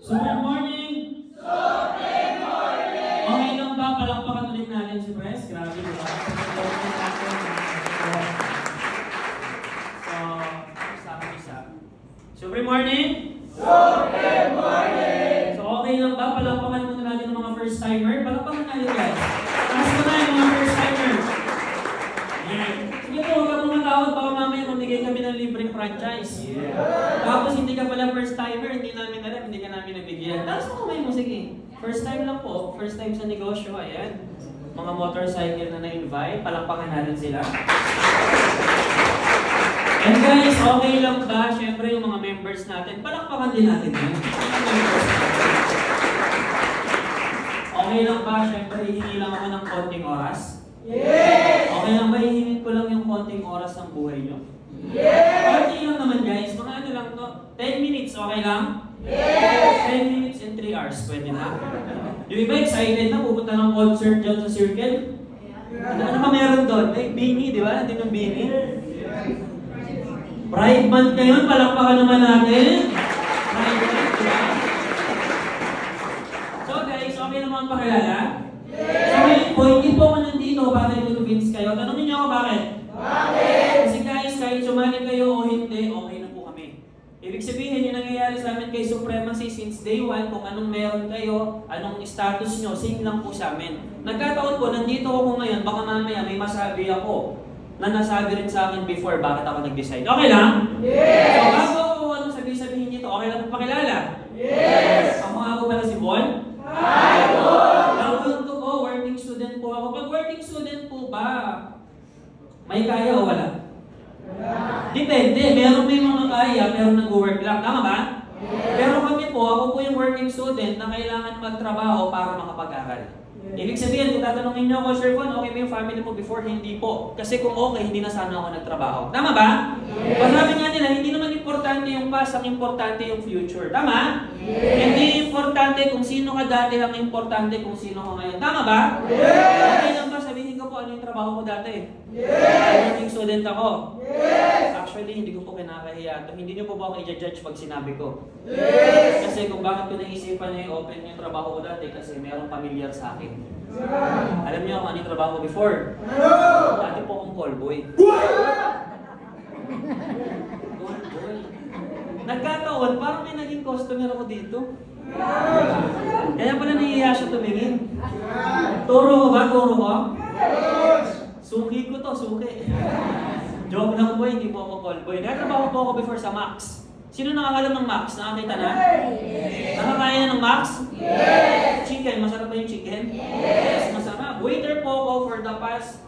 Super morning! Super morning! Okay lang ba? Palakpakan ulit natin si Pres. Grabe, di ba? So, isa. Super morning! Super morning! So, okay lang ba? Palakpakan muna natin ng mga first timer. Palakpakan natin guys. Taas mo na yung mga first timer. Yeah. Sige po, huwag ka mga tawag. Baka mamaya mamigay kami ng libreng franchise. Tapos hindi ka pala first timer, hindi namin alam, hindi ka namin nabigyan. Tapos mo kamay mo, sige. First time lang po, first time sa negosyo, ayan. Mga motorcycle na na-invite, palakpakan natin sila. And guys, okay lang ba? Siyempre yung mga members natin, palakpakan din natin yun. Okay lang ba? Siyempre, hihingi lang ako ng konting oras. Okay lang ba? Hihingin ko lang yung konting oras ng buhay nyo. Okay lang naman guys, mga ano lang to. 10 minutes, okay lang? 10 minutes and 3 hours, pwede na. Yung iba excited na, pupunta ng concert dyan sa Circle. Ano pa meron doon? May Bini, di ba? Nandun yung Bini. Pride month ngayon, palakpakan naman natin. Pride month, di ba? So guys, okay naman pakilala? So ngayon po, hindi po ako nandito para i-convince kayo. Tanungin niyo ako bakit? Kasi guys, kahit sumali kayo o hindi, okay na po kami. Ibig sabihin, yung nangyayari sa amin kay Supremacy since day 1, kung anong meron kayo, anong status nyo, same lang po sa amin. Nagkataon po, nandito ako ngayon, baka mamaya may masabi ako na nasabi rin sa akin before bakit ako nag-decide. Okay lang? So bago ako sabihin nito, okay lang po pakilala? Ako nga po pala si Von? Welcome to po, working student po ako. Pag working student po ba, may kaya o wala? Depende. Meron may mga kaya, pero nag-work lang. Tama ba? Pero kami po, ako po yung working student na kailangan magtrabaho para makapag-aral. Ibig sabihin, kung tatanungin niyo ako, Sir Von, okay ba yung family mo before? Hindi po. Kasi kung okay, hindi na sana ako nagtrabaho. Tama ba? Sabi nga nila, hindi naman importante yung past, ang importante yung future. Tama? Hindi importante kung sino ka dati, ang importante kung sino ka ngayon. Tama ba? Okay lang ba? Sabihin ko po ano yung trabaho ko dati. Working student ako. Actually, hindi ko po kinakahiya ito. Hindi niyo po ba ako i-judge pag sinabi ko? Kasi kung bakit ko naisipan na i-open yung trabaho ko dati, kasi merong familiar sa akin. Alam niyo kung ano yung trabaho ko before? Dati po akong callboy. Callboy. Nagkataon, parang may naging customer ako dito. Kaya pala nahihiya siya tumingin. Turo ko ba? Turo ko? Suki ko to, suki. Joke lang po, hindi po ako callboy. Nagtrabaho po ako before sa Max. Sino nakakalam ng Max? Nakakita na? Nakakaya na ng Max? Chicken, masarap ba yung chicken? Yes, masarap. Waiter po ako for the past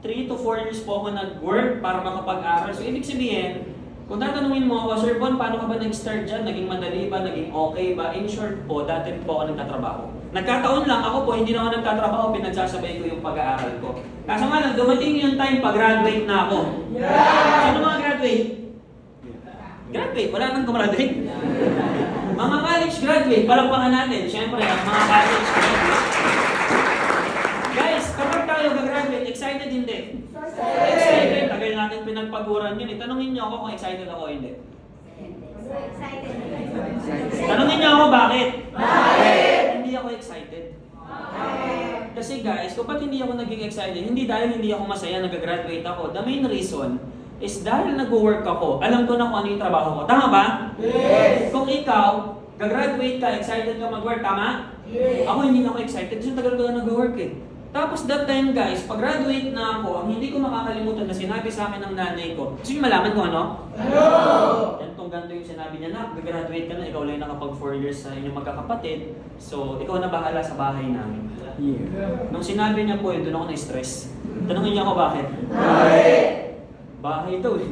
3 to 4 years po ako nag-work para makapag-aral. So, ibig sabihin, kung tatanungin mo ako, Sir Von, paano ka ba nag-start dyan? Naging madali ba? Naging okay ba? In short po, dati po ako nagtatrabaho. Nagkataon lang ako po, hindi na ako nagtatrabaho, pinagsasabay ko yung pag-aaral ko. Kaso nga lang, dumating yung time, pag-graduate na ako. Sino mga graduate? Graduate, wala nang gumraduate. Mga college graduate, palakpakan natin. Siyempre, ang mga college graduate. Guys, kapag tayo gagraduate, excited hindi? Excited. Tagal natin pinagpaguran yun. Tanungin niyo ako kung excited ako o hindi. Tanungin niyo ako bakit? Hindi ako excited. Kasi guys, kung ba't hindi ako naging excited, hindi dahil hindi ako masaya nag-graduate ako. The main reason is dahil nag-work ako, alam ko na kung ano yung trabaho ko. Tama ba? Yes! Kung ikaw, gagraduate ka, excited ka mag-work, tama? Yes! Ako hindi na ako excited kasi tagal ko na nag-work eh. Tapos that time guys, pag-graduate na ako, ang hindi ko makakalimutan na sinabi sa akin ng nanay ko, gusto niyo malaman kung ano? Ano? Gantong ganto yung sinabi niya na, gagraduate ka na, ikaw lang nakapag 4 years sa inyong magkakapatid, so ikaw na bahala sa bahay namin. Yeah. Nung sinabi niya po yun, doon ako na-stress. Tanungin niya ako bakit? Bahay daw eh.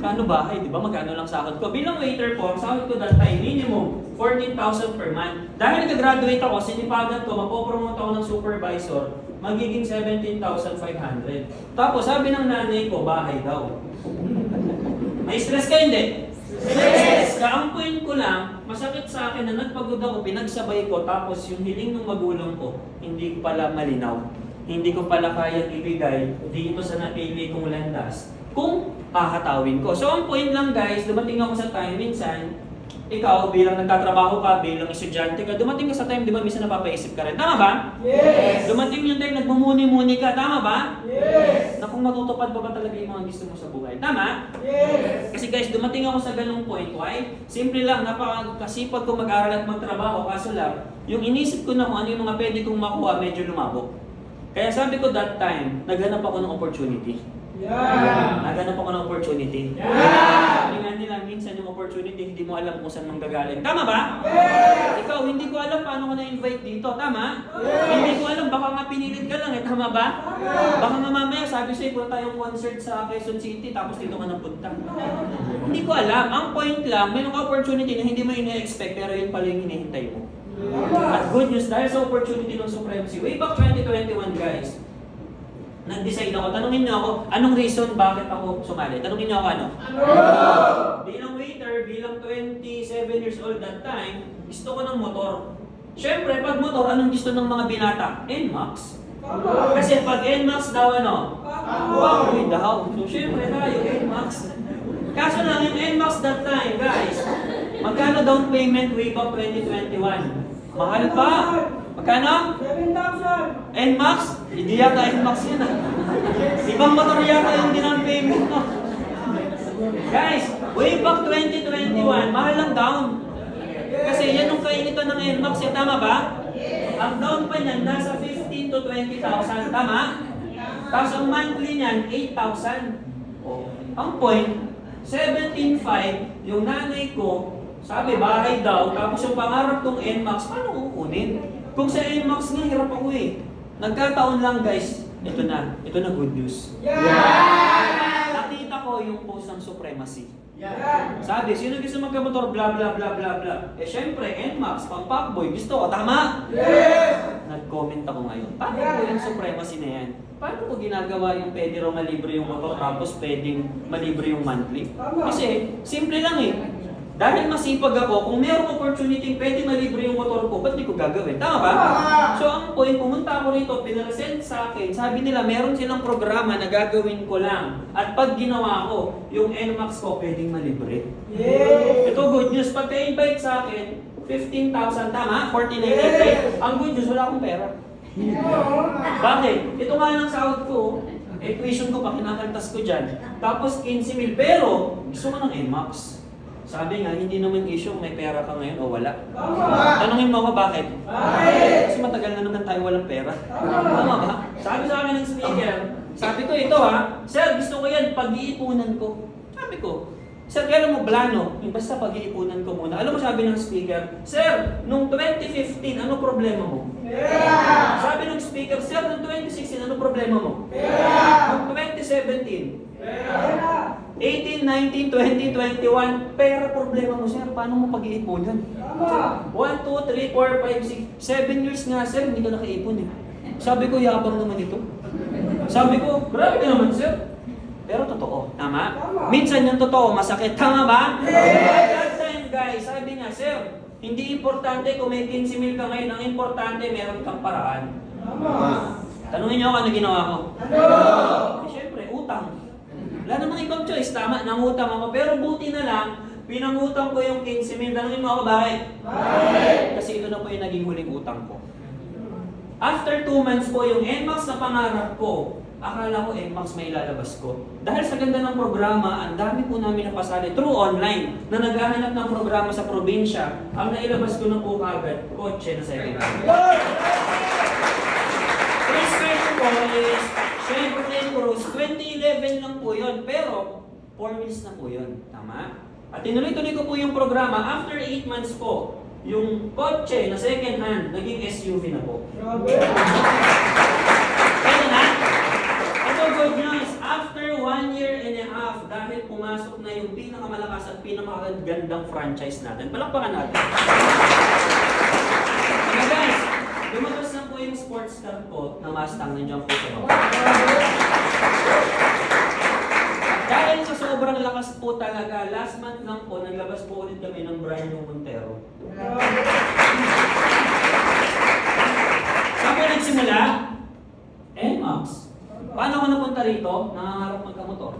Kano bahay? Di ba? Magkano lang sahod ko? Bilang waiter po, ang sahod ko that time, minimum 14,000 per month. Dahil nag-graduate ako, sinipagan ko, mapopromote ako ng supervisor, magiging 17,500. Tapos sabi ng nanay ko, bahay daw. May stress ka hindi? Stress ka. Ang point ko lang, masakit sa akin na nagpagod ako, pinagsabay ko, tapos yung hiling ng magulang ko, hindi ko pala malinaw. Hindi ko pala kayang ibigay dito sa napili kong landas kung kakatawin ko. So ang point lang guys, dumating ako sa time minsan, ikaw bilang nagtatrabaho ka, bilang estudyante ka, dumating ka sa time, di ba, minsan napapaisip ka rin. Tama ba? Yes! Dumating yung time, nagmumuni-muni ka. Tama ba? Yes! Na kung matutupad ba talaga yung mga gusto mo sa buhay. Tama? Yes! Kasi guys, dumating ako sa ganung point. Why? Simple lang, napakasipag ko mag-aral at magtrabaho. Kaso lang, yung inisip ko na kung ano yung mga pwede kong makuha, medyo lumabo. Kaya sabi ko that time, naghanap ako ng opportunity. Yeah! Naghanap ako ng opportunity. Yeah! Sabi nga nila, minsan yung opportunity, hindi mo alam kung saan manggagaling. Tama ba? Yeah! Ikaw, hindi ko alam paano ko na-invite dito. Tama? Yeah! Hindi ko alam, baka nga pinilit ka lang. Tama Tama ba? Baka mamaya sabi sa'yo, punta tayong concert sa Quezon City, tapos dito ka napunta. Hindi ko alam. Ang point lang, may mga opportunity na hindi mo ina-expect, pero yun pala yung hinihintay mo. At good news, dahil sa opportunity ng Supremacy, way back 2021 guys, nag-decide ako, tanungin niyo ako, anong reason bakit ako sumali? Tanungin niyo ako ano? Bilang waiter, bilang 27 years old that time, gusto ko ng motor. Siyempre, pag motor, anong gusto ng mga binata? NMAX. Kasi pag NMAX daw ano? Pangboy daw. So siyempre tayo, NMAX. Kaso lang yung NMAX that time, guys, magkano down payment way back 2021? Mahal pa. Magkano? 7,000. NMAX? Hindi yata NMAX yun ah. Ibang motor yata yung down payment no? Guys, way back 2021, mahal lang down. Kasi yan yung kainitan ng NMAX, eh, tama ba? Ang down pa niyan, nasa 15 to 20,000, tama? Tapos ang monthly niyan, 8,000. Oh. Ang point, 17,500, yung nanay ko, sabi bahay daw, tapos yung pangarap kong NMAX, paano kukunin? Kung sa NMAX nga, hirap ako eh. Nagkataon lang guys, ito na good news. Nakita ko yung post ng Supremacy. Sabi, sino gusto magkamotor, bla bla bla bla bla. Eh syempre, NMAX, pang fuckboy, gusto ko, tama? Nag-comment ako ngayon, paano ko yung Supremacy na yan? Paano ko ginagawa yung pwede raw malibre yung motor tapos pwedeng malibre yung monthly? Kasi, simple lang eh. Dahil masipag ako, kung mayroong opportunity pwede malibre yung motor ko, ba't di ko gagawin? Tama ba? So ang point, pumunta ako rito, pinresent sa akin, sabi nila meron silang programa na gagawin ko lang. At pag ginawa ko, yung NMAX ko pwedeng malibre. Ito good news, pagka-invite sa akin, 15,000, tama? 49,800. Ang good news, wala akong pera. Bakit? Ito nga lang sahod ko, tuition ko pa, kinakaltas ko dyan. Tapos 15,000, pero gusto ko ng NMAX. Sabi nga, hindi naman issue may pera ka ngayon o wala. Tanungin mo ako bakit? Kasi matagal na naman tayo walang pera. Tama ba? Sabi sa akin ng speaker, sabi ko ito ha, Sir, gusto ko yan, pag-iipunan ko. Sabi ko, Sir, kailan mo plano? Yung basta pag-iipunan ko muna. Alam mo sabi ng speaker, Sir, nung 2015, ano problema mo? Sabi ng speaker, Sir, nung 2016, ano problema mo? Nung 2017, 18, 19, 20, 21, pera problema mo, sir. Paano mo pag-iipunan? 1, 2, 3, 4, 5, 6, 7 years nga, sir, hindi ka nakaipon eh. Sabi ko, yabang naman ito. Sabi ko, grabe ka naman, sir. Pero totoo, tama? Minsan yung totoo, masakit. Tama ba? At that time, guys, sabi nga, sir, hindi importante kung may 15,000 ka ngayon. Ang importante, meron kang paraan. Tanungin niyo ako ano ginawa ko. Siyempre, utang. Wala namang ibang choice, tama, nangutang ako. Pero buti na lang, pinangutang ko yung 15,000. Tanungin mo ako, bakit? Kasi ito na po yung naging huling utang ko. After 2 months po, yung NMAX na pangarap ko, akala ko NMAX may ilalabas ko. Dahil sa ganda ng programa, ang dami po namin napasali through online na naghahanap ng programa sa probinsya. Ang nailabas ko na po kagad, kotse na second hand. First question po is, Chevrolet Cruze, 2011 lang po yun, pero 4 wheels na po yun, tama? At tinuloy-tuloy ko po yung programa, after 8 months po, yung kotse na second hand, naging SUV na po. Kaya na, ito good news, after 1 year and a half, dahil pumasok na yung pinakamalakas at pinakamagandang franchise natin, palakpakan natin. Kaya guys, lumabas na po yung sports car po na Mustang, nandiyan po sa baba. Dahil sa sobrang lakas po talaga, last month lang po, naglabas po ulit kami ng brand new Montero. Saan po nagsimula? NMAX. Paano ako napunta rito? Nangangarap magkamotor.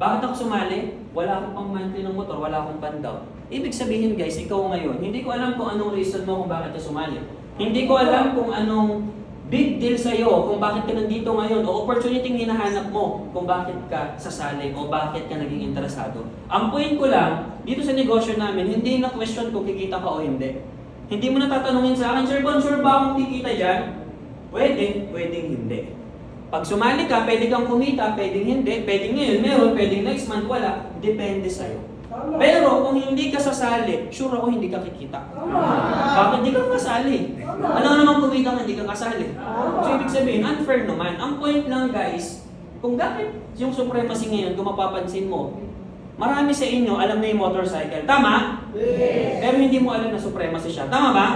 Bakit ako sumali? Wala akong pang monthly ng motor, wala akong pandaw. Ibig sabihin guys, ikaw ngayon, hindi ko alam kung anong reason mo kung bakit ka sumali. Hindi ko alam kung anong big deal sa'yo kung bakit ka nandito ngayon o opportunity hinahanap mo kung bakit ka sasali o bakit ka naging interesado. Ang point ko lang, dito sa negosyo namin, hindi na question kung kikita ka o hindi. Hindi mo na tatanungin sa akin, Sir Bon, sure ba akong kikita dyan? Pwede, pwedeng hindi. Pag sumali ka, pwede kang kumita, pwedeng hindi, pwedeng ngayon, meron, pwedeng next month, wala. Depende sa'yo. Pero kung hindi ka sasali, sure ako hindi ka kikita. Bakit hindi ka kasali? Alam naman kumita ka, hindi ka kasali. So ibig sabihin, unfair naman. Ang point lang guys, kung bakit yung supremacy ngayon, kung mapapansin mo, marami sa inyo alam na yung motorcycle. Tama? Pero hindi mo alam na supremacy siya. Tama ba?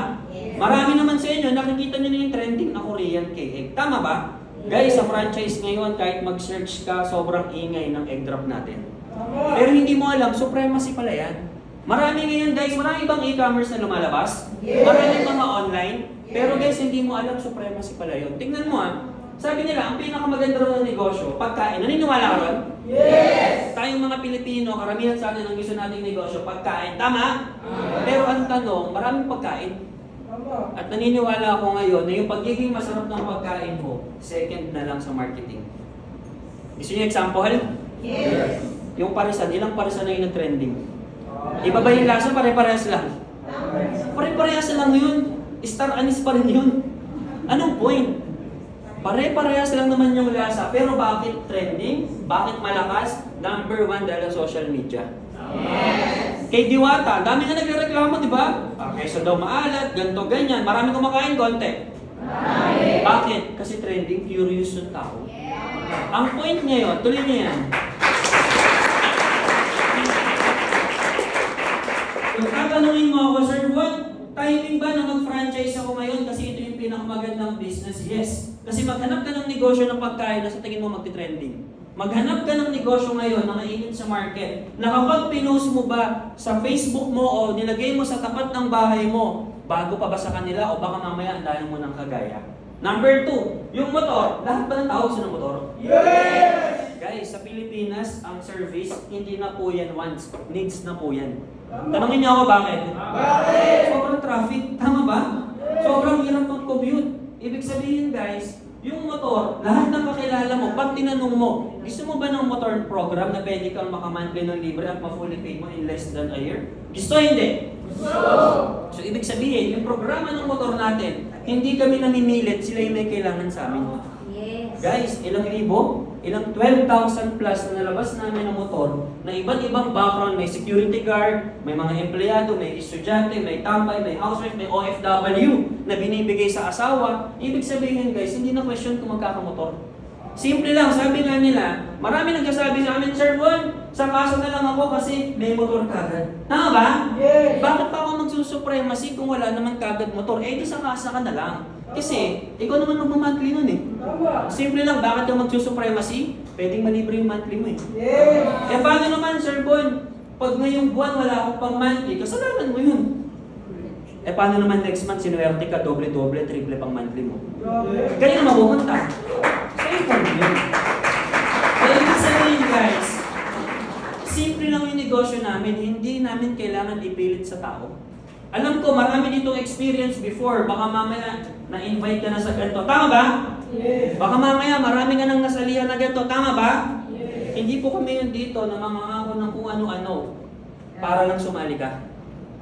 Marami naman sa inyo, nakikita nyo na yung trending na Korean KX. Tama ba? Guys, sa franchise ngayon, kahit mag-search ka, sobrang ingay ng egg drop natin. Pero hindi mo alam, supremacy pala yan. Marami ngayon guys, marami bang e-commerce na lumalabas? Marami mga online. Pero guys, hindi mo alam, supremacy pala yun. Tingnan mo sabi nila, ang pinakamaganda raw ng negosyo, pagkain. Naniniwala ka ron? Yes! Tayong mga Pilipino, karamihan sa atin ang gusto nating negosyo, pagkain. Tama? Pero ang tanong, maraming pagkain. At naniniwala ako ngayon na yung pagiging masarap ng pagkain mo, second na lang sa marketing. Gusto niyo example? Yes! Yung parisan, ilang parisan na yung nag-trending? Iba ba yung lasa? Pare-parehas lang. Pare-parehas lang yun. Star anise pa rin yun. Anong point? Pare-parehas lang naman yung lasa. Pero bakit trending? Bakit malakas? Number 1 dahil sa social media. Yes. Kay Diwata, dami na nagreklamo, di ba? Kaysa daw maalat, ganto ganyan. Marami kumakain, konti. Bakit? Kasi trending, curious yung tao. Yeah. Ang point ngayon, tuloy niyo yan. Kung tatanungin mo ako, Sir Juan, timing ba na mag-franchise ako ngayon kasi ito yung pinakamagandang business? Yes. Kasi maghanap ka ng negosyo ng pagkain na sa tingin mo magti-trending. Maghanap ka ng negosyo ngayon na mainit sa market na kapag pinost mo ba sa Facebook mo o nilagay mo sa tapat ng bahay mo, bago pa ba sa kanila o baka mamaya ang dahil mo ng kagaya? Number 2, yung motor. Lahat ba ng tao gusto ng motor? Yes! Guys, sa Pilipinas, ang service, hindi na po yan wants, needs na po yan. Tanungin niyo ako bakit? Bakit? Sobrang traffic, tama ba? Sobrang hirap mag-commute. Ibig sabihin guys, yung motor, lahat ng kakilala mo, pag tinanong mo, gusto mo ba ng motor program na pwede kang makamonthly ng libre at ma-fully paid mo in less than a year? Gusto hindi? Gusto! So ibig sabihin, yung programa ng motor natin, hindi kami namimilit, sila yung may kailangan sa amin. Yes. Guys, ilang libo? Ilang 12,000 plus na nalabas namin ng motor na iba't ibang background, may security guard, may mga empleyado, may estudyante, may tambay, may housewife, may OFW na binibigay sa asawa. Ibig sabihin guys, hindi na question kung magkakamotor. Simple lang, sabi nga nila, marami nagsasabi sa amin, Sir Juan, sa kaso na lang ako kasi may motor kagad. Tama ba? Yes. Bakit pa ako magsusupremacy kung wala naman kagad motor? Eh di sa kasa ka na lang. Kasi, ikaw naman magmamonthly nun eh. Simple lang, bakit ka magsusupremacy? Pwedeng malibre yung monthly mo eh. Yes. Eh paano naman, Sir Bon? Pag ngayong buwan wala akong pang monthly, kasalanan mo yun. Eh paano naman next month, sinuwerte ka, doble-doble, triple pang monthly mo? Kaya na mapupunta. Sa'yo pa rin yun. Kaya ibig sabihin guys, simple lang yung negosyo namin, hindi namin kailangan ipilit sa tao. Alam ko, marami ditong experience before. Baka mamaya, na-invite ka na sa ganito. Tama ba? Yes. Baka mamaya, marami ka nang nasalihan na ganito. Tama ba? Yes. Hindi po kami yun dito na mamangako ng kung ano-ano para lang sumali ka.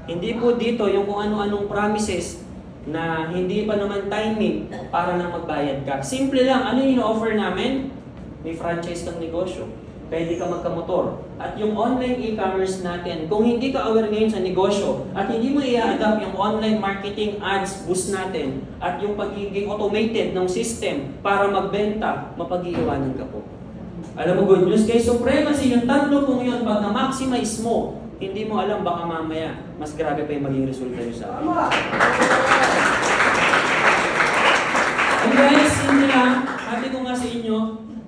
Hindi po dito yung kung ano-anong promises na hindi pa naman timing para lang magbayad ka. Simple lang, ano yung offer namin? May franchise kang negosyo. Pwede ka magkamotor. At yung online e-commerce natin, kung hindi ka aware ngayon sa negosyo at hindi mo i-adapt yung online marketing ads boost natin at yung pagiging automated ng system para magbenta, mapag-iiwanan ka po. Alam mo, good news kay Supremacy, yung tatlo kung yun, pag na-maximize mo, hindi mo alam, baka mamaya, mas grabe pa yung maging resulta nyo sa akin. And guys, hindi lang, sabi ko nga sa inyo,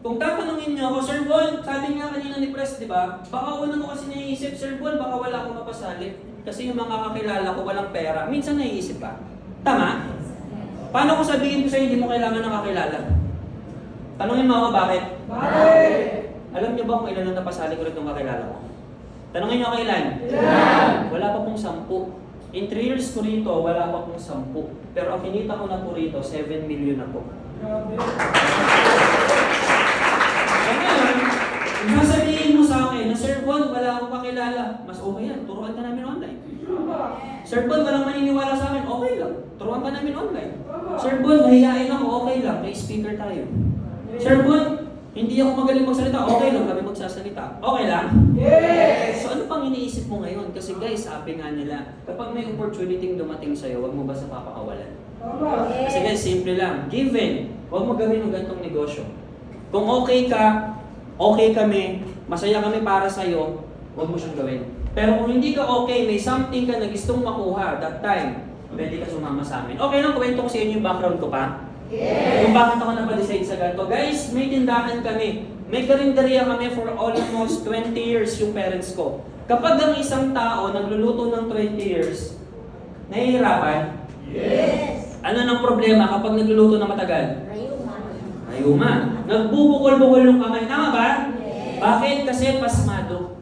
kung tatanungin niyo ako, Sir Bon, sabi nga kanina ni Press, di ba? Baka una mo kasi naiisip, Sir Bon, baka wala akong mapasali. Kasi yung mga kakilala ko walang pera. Minsan naiisip ka. Tama? Paano kung sabihin ko sa'yo, hindi mo kailangan ng kakilala? Tanungin mo ako, bakit? Bakit? Alam niyo ba kung ilan ang napasali ko rin ng kakilala ko? Tanungin niyo ako ilan? Ilan? Wala pa pong 10. In 3 years ko rito, wala pa pong 10. Pero ang kinita ko na po rito, 7 million na po. Kung sasabihin mo sa akin na Sir Bon, wala akong kakilala, mas okay yan, turuan ka namin online. Sir Bon, walang maniniwala sa akin, okay lang, turuan ka namin online. Sir Bon, mahihain ako, okay lang, may speaker tayo. Sir Bon, Hindi ako magaling magsalita. Okay lang kami magsasalita. Okay lang? Yes! So ano pang iniisip mo ngayon? Kasi guys, sabi nga nila, kapag may opportunity dumating sa'yo, huwag mo basta papakawalan. Tama. Kasi guys, simple lang. Given, huwag mo gawin ng ganitong negosyo. Kung okay ka, okay kami, masaya kami para sa'yo, huwag mo siyang gawin. Pero kung hindi ka okay, may something ka na gustong makuha that time, pwede ka sumama sa amin. Okay lang, kwento ko sa inyo yung background ko pa? Kung bakit ako napadecide sa ganito. Guys, may tindahan kami. May karinderya kami for almost 20 years yung parents ko. Kapag ang isang tao nagluluto ng 20 years, nahihirapan? Yes. Ano ng problema kapag nagluluto na matagal? Rayuma. Ayuma. Nagbubukol-bukol yung kamay. Tama ba? Yes. Bakit? Kasi pasmado.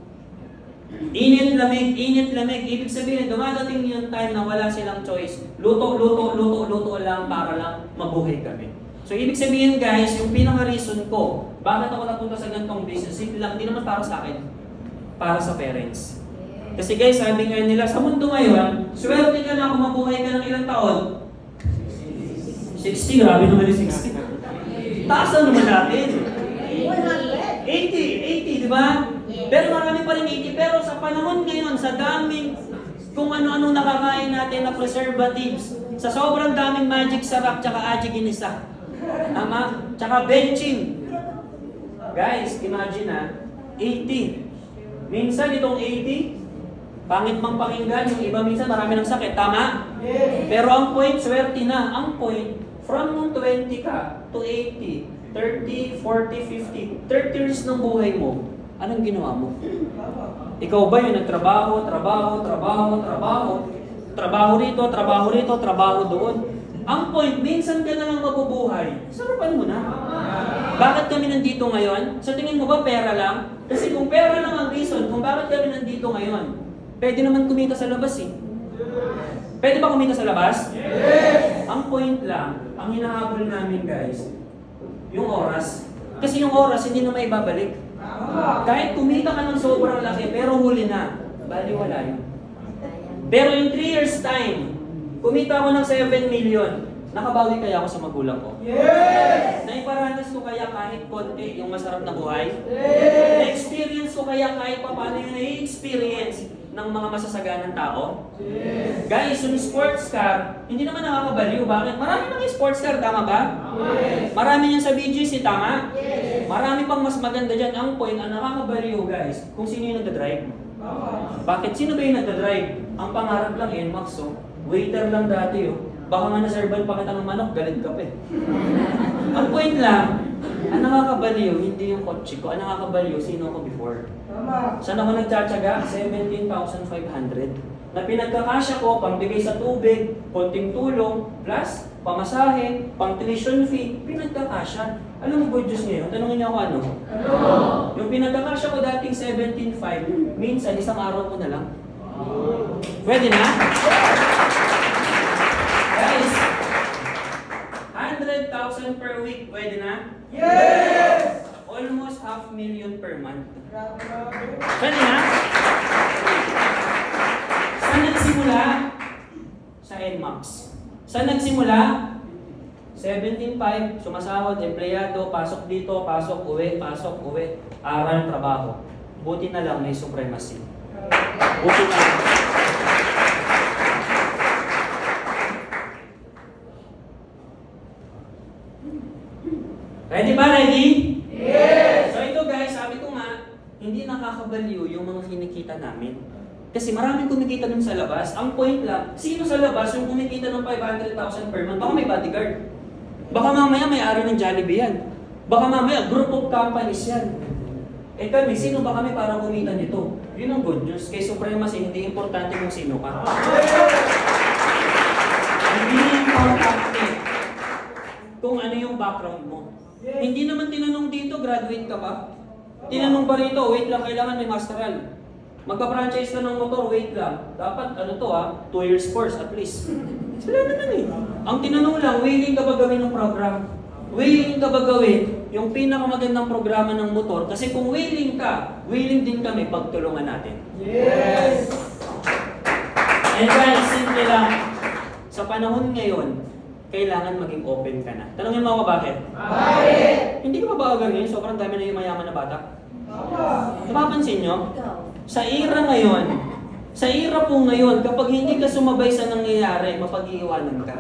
Init, lamig, init, lamig. Ibig sabihin, dumadating yung time na wala silang choice. Luto, luto, luto, luto lang para lang mabuhay kami. So, ibig sabihin guys, yung pinaka-reason ko, bakit ako napunta sa ganitong business, simple lang, hindi naman para sa akin. Para sa parents. Kasi guys, sabi nga nila, sa mundo ngayon, swerte ka na kung mabuhay ka ng ilang taon. 60, grabe naman yung 60. Taas na naman natin. 80, 80, di ba? Pero marami pa rin 80. Pero sa panahon ngayon, sa daming kung ano-ano nakakain natin na preservatives, sa sobrang daming magic sarap, tsaka aji ginisa. Tama? Tsaka benching. Guys, imagine 80. Minsan itong 80, pangit mang pakinggan, yung iba minsan marami ng sakit. Tama? Yes! Pero ang point, swerte na. Ang point, from nung 20 ka to 80, 30, 40, 50, 30 years ng buhay mo, anong ginawa mo? Ikaw ba yung nagtrabaho, trabaho rito, trabaho doon? Ang point, minsan ka na lang mabubuhay, sarapan mo na. Bakit kami nandito ngayon? Sa tingin mo ba pera lang? Kasi kung pera lang ang reason kung bakit kami nandito ngayon, pwede naman kumita sa labas eh. Pwede ba kumita sa labas? Yes! Ang point lang, ang hinahabol namin guys, yung oras. Kasi yung oras hindi na maibabalik. Tama. Kahit kumita ka ng sobrang laki, pero huli na, bali wala yun. Pero in 3 years time, kumita ako ng 7 million, nakabawi kaya ako sa magulang ko? Yes! Naiparanas ko kaya kahit konti yung masarap na buhay? Yes! Na-experience ko kaya kahit paano yung na-experience ng mga masasaganang tao? Yes! Guys, yung sports car, hindi naman nakakabaliw. Bakit? Marami nang sports car, tama ba? Yes! Marami niyan sa BGC, tama? Yes! Marami pang mas maganda dyan. Ang point, ang nakakabaliw guys, kung sino yung nagdadrive. Tama. Bakit? Sino ba yung nagdadrive? Ang pangarap lang, NMAX, oh. Waiter lang dati, oh. Baka nga naserban pa kita ng manok, galit ka pa eh. Ang point lang, ang nakakabaliw, hindi yung kotse ko. Ang nakakabaliw, sino ako before? Tama. Saan ako nagtsatsaga? 17,500. Na pinagkakasya ko, pangbigay sa tubig, konting tulong, plus pamasahe, pang tuition fee, pinagkakasya. Alam mo, good news ngayon, tanongin niyo ako ano? Ano? Yung pinagkakasya ko dating 17,500, minsan isang araw ko na lang. Pwede na? Guys, 100,000 per week, pwede na? Yes! Almost 500,000 per month. Grabe. Pwede na? Saan nagsimula? Sa NMAX. Saan nagsimula? 17,500, sumasahod, empleyado, pasok dito, pasok, uwi, aral, trabaho. Buti na lang may supremacy. Buti na lang. Ready ba? Ready? Yes! So ito guys, sabi ko nga, hindi nakakabaliw yung mga kinikita namin. Kasi maraming kumikita dun sa labas. Ang point lang, sino sa labas yung kumikita ng 500,000 per month? Baka may bodyguard. Baka mamaya may ari ng Jollibee yan. Baka mamaya group of companies yan. Eh kami, sino ba kami para kumita nito? Yun ang good news. Kay Supremacy, hindi importante kung sino ka. Hindi importante kung ano yung background mo. Hindi naman tinanong dito, graduate ka ba? Tinanong pa rito, wait lang, kailangan may masteral. Magpa-franchise ka ng motor, wait lang. Dapat, 2 years course at least. Sila naman eh. Ang tinanong lang, willing ka ba gawin ng program? Willing ka ba gawin yung pinakamagandang programa ng motor? Kasi kung willing ka, willing din kami pagtulungan natin. Yes! And guys, simple lang. Sa panahon ngayon, kailangan maging open ka na. Tanungin mo ako bakit? Hindi ka ba ngayon? Sobrang dami na yung mayaman na bata. Napapansin nyo? Sa era po ngayon, kapag hindi ka sumabay sa nangyayari, mapag-iiwanan ka.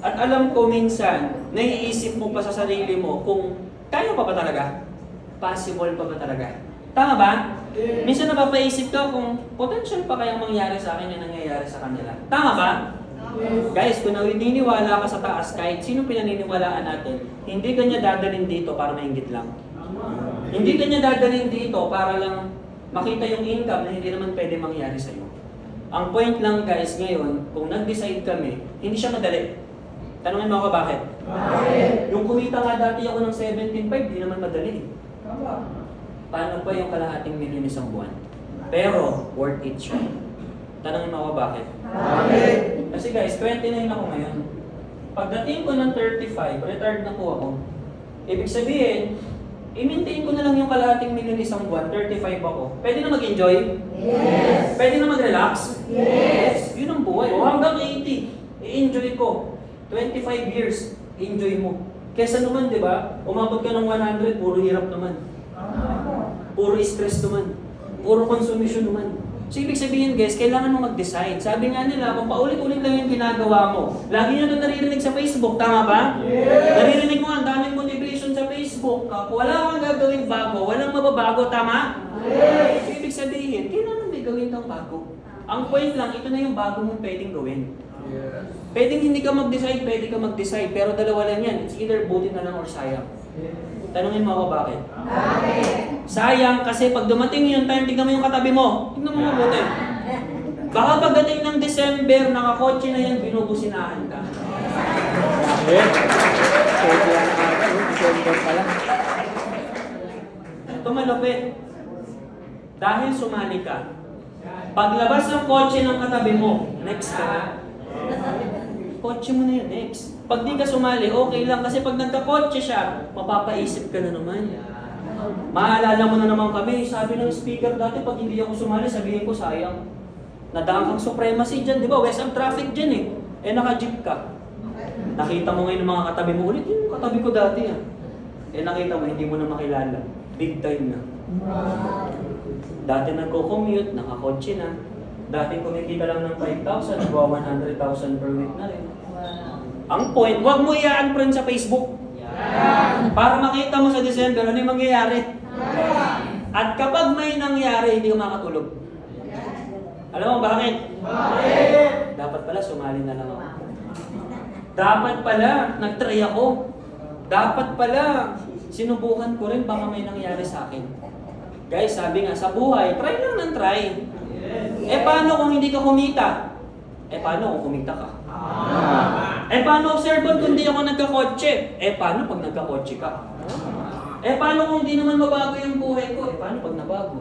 At alam ko minsan, naiisip mo pa sa sarili mo kung kaya pa ba talaga? Possible pa ba talaga? Tama ba? Minsan napapaisip ka kung potential pa kayang mangyari sa akin yung nangyayari sa kanila. Tama ba? Guys, kung naniniwala ka sa taas, kahit sino pinaniniwalaan natin, hindi ka niya dadalhin dito para maingit lang. Hindi ka niya dadalhin dito para lang makita yung income na hindi naman pwede mangyari sa iyo. Ang point lang guys ngayon, kung nag-decide kami, hindi siya madali. Tanungin mo ako bakit? Yung kumita nga dati ako ng 17.5, di naman madali. Paano pa yung kalahating milyon isang buwan? Pero, worth it siya. Tanungin mo ako bakit? Kasi guys, 29 ako ngayon. Pagdating ko ng 35, retired na po ako. Ibig sabihin, i-maintain ko na lang yung kalahating milyon isang buwan, 35 ako. Pwede na mag-enjoy? Yes. Pwede na mag-relax? Yes. Yun ang buhay. O hanggang 80, i-enjoy ko. 25 years, enjoy mo. Kesa naman, di ba? Umabot ka ng 100, puro hirap naman. Puro stress naman. Puro consumption naman. So, ibig sabihin guys, kailangan mo mag-decide. Sabi nga nila, kung paulit-ulit lang yung ginagawa mo, lagi nyo ito naririnig sa Facebook, tama ba? Yes! Naririnig mo ang daming motivation sa Facebook. Wala kang gagawin bago, walang mababago, tama? Yes! So, ibig sabihin, kailangan may gawin kang bago. Ang point lang, ito na yung bago mong pwedeng gawin. Yes. Pwedeng hindi ka mag-decide, pwede ka mag-decide, pero dalawa lang yan. It's either buti na lang or sayang. Tanungin mo ako bakit? Sayang kasi pag dumating yung time, tignan mo yung katabi mo. Tignan mo mabuti. Baka pagdating ng December, nakakotse na yan, binubusinahan ka. Ito malupit. Dahil sumali ka. Paglabas ng kotse ng katabi mo, next ka. Kotse mo na yun, next. Pag di ka sumali, okay lang. Kasi pag nagka-kotse siya, mapapaisip ka na naman. Maalala mo na naman kami, sabi ng speaker dati, pag hindi ako sumali, sabihin ko, sayang. Nadaan kang supremacy dyan, di ba? West Ham traffic dyan eh. Naka-jeep ka. Nakita mo ngayon ng mga katabi mo ulit, yung katabi ko dati ah. Nakita mo, hindi mo na makilala. Big time na. Dati nagko-commute, nakakotse na. Dati kumikita lang ng 5,000, nagawa 100,000 per week na rin. Ang point, huwag mo i-unfriend sa Facebook. Para makita mo sa December, ano yung mangyayari? At kapag may nangyari, hindi ka makatulog. Alam mo bakit? Dapat pala sumali na lang ako. Dapat pala, nag-try ako. Dapat pala, sinubukan ko rin baka may nangyari sa akin. Guys, sabi nga, sa buhay, try lang ng try. Paano kung hindi ka kumita? Paano kung kumita ka? Paano, observe kung hindi ako nagkakotse? Paano pag nagkakotse ka? Paano kung hindi naman mabago yung buhay ko? Paano pag nabago?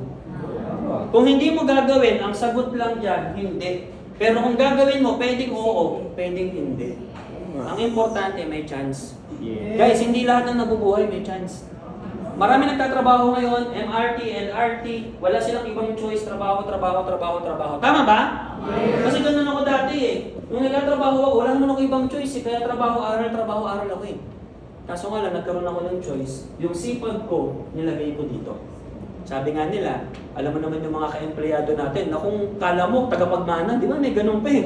Kung hindi mo gagawin, ang sagot lang dyan, hindi. Pero kung gagawin mo, pwedeng oo, pwedeng hindi. Ang importante, may chance. Guys, hindi lahat ng nabubuhay may chance. Marami nagtatrabaho ngayon, MRT, LRT, wala silang ibang choice, trabaho. Tama ba? Kasi ganun ako dati eh. Nung nagtatrabaho ako, wala naman ako ibang choice eh. Kaya trabaho-aral ako eh. Kaso nga lang, nagkaroon ako ng choice. Yung sipag ko, nilagay ko dito. Sabi nga nila, alam mo naman yung mga ka-empleyado natin, na kung kala mo, tagapagmana, di ba may ganun pa eh.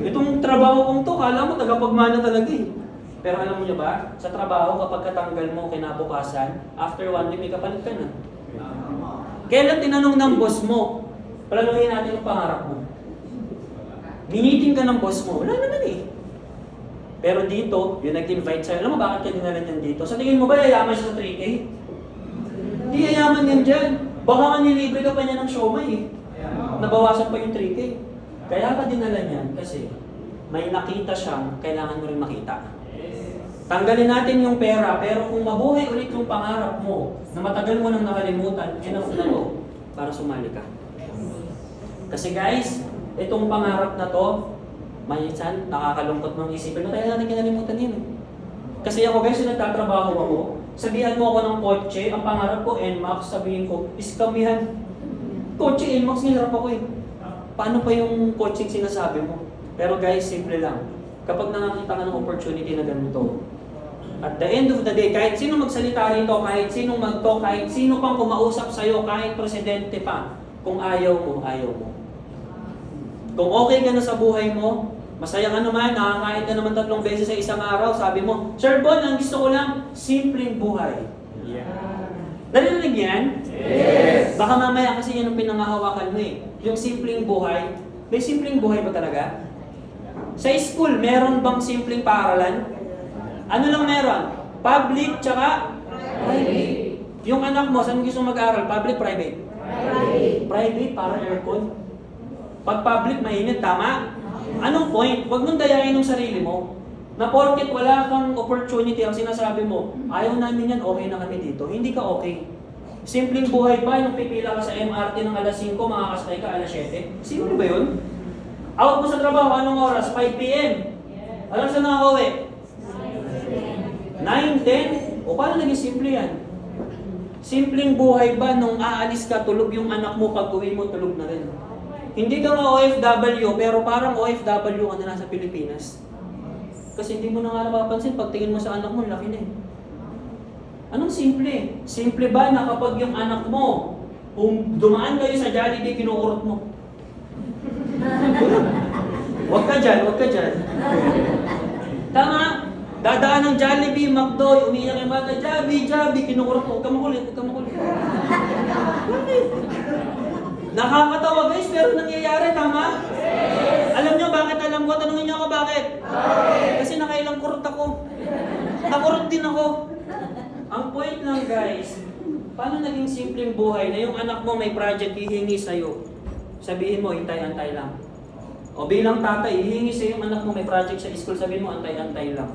Itong trabaho kong to, kala mo, tagapagmana talaga eh. Pero alam mo niyo ba, sa trabaho, kapag katanggal mo kinabukasan, after 1 week, may kapalit ka na. Kailan tinanong ng boss mo, planuhin natin yung pangarap mo. Miniting ka ng boss mo, wala naman eh. Pero dito, yung nag-invite sa'yo, alam mo bakit ka dinala niyan dito? Sa tingin mo ba, yayaman siya sa 3K? Hindi yayaman yan dyan. Baka nga nilibre ka pa niya ng siomay eh. Nabawasan pa yung 3K. Kaya ka dinala niyan kasi may nakita siyang kailangan mo rin makita. Tanggalin natin yung pera, pero kung mabuhay ulit yung pangarap mo, na matagal mo nang nakalimutan, enough na to para sumali ka. Kasi guys, itong pangarap na to, minsan nakakalungkot mong isipin, kaya natin kinalimutan yun. Kasi ako guys, nagtatrabaho ako, sabihan mo ako ng kotse, ang pangarap ko, NMAX, sabihin ko, iskamihan. Kotse, NMAX, nilirap ako eh. Paano pa yung coaching sinasabi mo? Pero guys, simple lang. kapag nakakita ka ng opportunity na ganito. At the end of the day, kahit sino magsalita rito, kahit sino mag-talk, kahit sino pang kumausap sa'yo, kahit presidente pa, kung ayaw mo, ayaw mo. Kung okay ka na sa buhay mo, masaya ka naman, nakakain ka naman 3 beses sa isang araw, sabi mo, Sir Bon, ang gusto ko lang, simpleng buhay. Narinig yan? Yes. Baka mamaya kasi yan ang pinangahawakan mo eh. Yung simpleng buhay, may simpleng buhay ba talaga? Sa school, meron bang simpleng paaralan? Ano lang meron? Public tsaka private. Yung anak mo, saan gusto mag-aral? Public, private? Private, para aircon. Pag public, mainit, tama? Anong point? Huwag mong dayain ng sarili mo. Na porket wala kang opportunity, ang sinasabi mo, ayaw namin yan, okay na kami dito. Hindi ka okay. Simpleng buhay ba yung pipila ka sa MRT ng alas 5, makakasakay ka alas 7? Simple ba yun? Out mo sa trabaho, anong oras? 5 p.m. Alam saan nakakauwi? 9, 10? O paano naging simple yan? Simpleng buhay ba nung aalis ka, tulog yung anak mo, pag uwi mo, tulog na rin? Hindi ka nga OFW, pero parang OFW ka na nasa Pilipinas. Kasi hindi mo na nga napapansin, pagtingin mo sa anak mo, laki na eh. Anong simple? Simple ba na kapag yung anak mo, kung dumaan kayo sa Jollibee, kinukurot mo? Huwag ka dyan, huwag ka dyan. Tama? Dadaan ng Jollibee, McDo, umiyak yung bata, Jollibee, kinukurot mo. Huwag ka makulit, huwag ka makulit. Nakakatawa guys, pero nangyayari, tama? Alam nyo bakit alam ko? Tanungin nyo ako bakit? Kasi nakailang kurot ako. Nakurot din ako. Ang point lang guys, paano naging simpleng buhay na yung anak mo may project hihingi sa'yo? Sabihin mo, hintay-antay lang. O bilang tatay, hihingi sa'yo yung anak mo may project sa school, sabihin mo, antay-antay lang.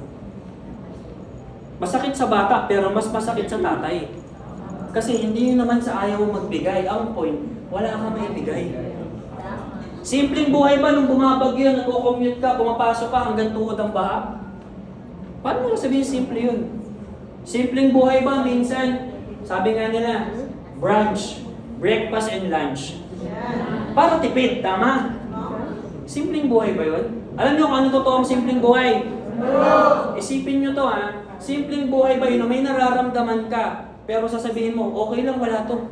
Masakit sa bata, pero mas masakit sa tatay. Kasi hindi yun naman sa ayaw mo magbigay. Ang point, wala kang maibigay. Simpleng buhay ba nung bumabagyo, nagko-commute ka, pumapasok ka hanggang tuhod ang baha? Paano mo sabihin simple yun? Simpleng buhay ba minsan, sabi nga nila, brunch, breakfast and lunch. Para tipid, tama? Simpleng buhay ba yun? Alam niyo kung ano totoong simpleng buhay? Isipin niyo to ha, simpleng buhay ba yun? May nararamdaman ka, pero sasabihin mo, okay lang, wala to.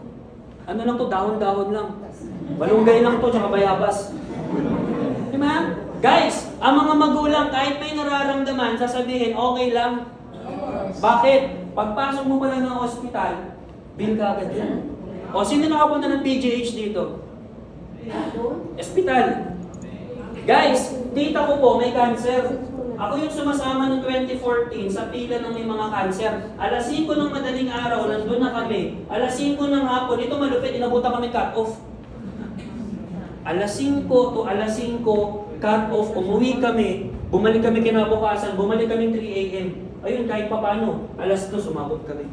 Ano lang to, dahon-dahon lang. Malunggay lang to, tsaka bayabas. Diba? Guys, ang mga magulang, kahit may nararamdaman, sasabihin, okay lang. Bakit? Pagpasok mo pala ng ospital, bill ka agad yan. O, sino nakapunta ng PGH dito? Ospital. Guys, tita ko po may cancer. Ako yung sumasama ng 2014 sa pila ng may mga cancer. Alas 5 ng madaling araw, nandun na kami. Alas 5 ng hapon, ito malupit, inabutan kami cut-off. Alas 5 to alas 5, cut-off, umuwi kami. Bumalik kami kinabukasan, bumalik kami 3 a.m. Ayun, kahit pa paano, alas 2 sumabot kami.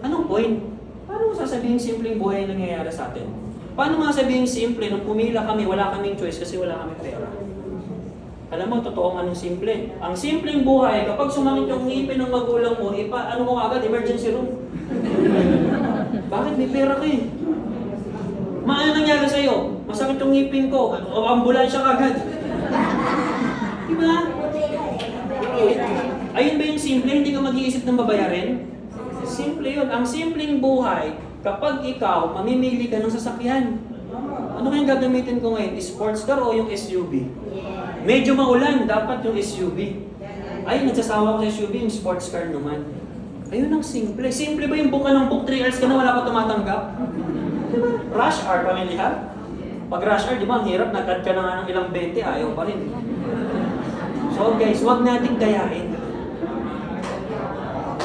Anong point? Paano mo sasabihin simpleng buhay ang nangyayari sa atin? Paano mo sasabihin simple, nung pumila kami, wala kaming choice kasi wala kaming pera? Alam mo, totoong anong simple. Ang simpleng buhay, kapag sumakit yung ngipin ng magulang mo, ano mo agad, emergency room. Bakit? May pera ka eh. Ano nangyari sa'yo? Masakit yung ngipin ko, o ambulansya ka agad. Diba? Ayun ba yung simple? Hindi ka mag-iisip ng babayarin? Simple yun. Ang simpleng buhay, kapag ikaw, mamimili ka ng sasakyan. Ano kayang gagamitin ko ngayon? Sports car o yung SUV? Medyo maulan, dapat yung SUV. Ay, nagsasawa ko sa SUV, yung sports car naman. Ayun ang simple. Simple ba yung book ka ng book? 3 hours ka na, wala ka tumatanggap? Diba? Rush hour, pamilihan. Pag rush hour, di ba, ang hirap, nag-cut ka na nga ng ilang 20, ayaw pa rin. So guys, huwag nating dayain.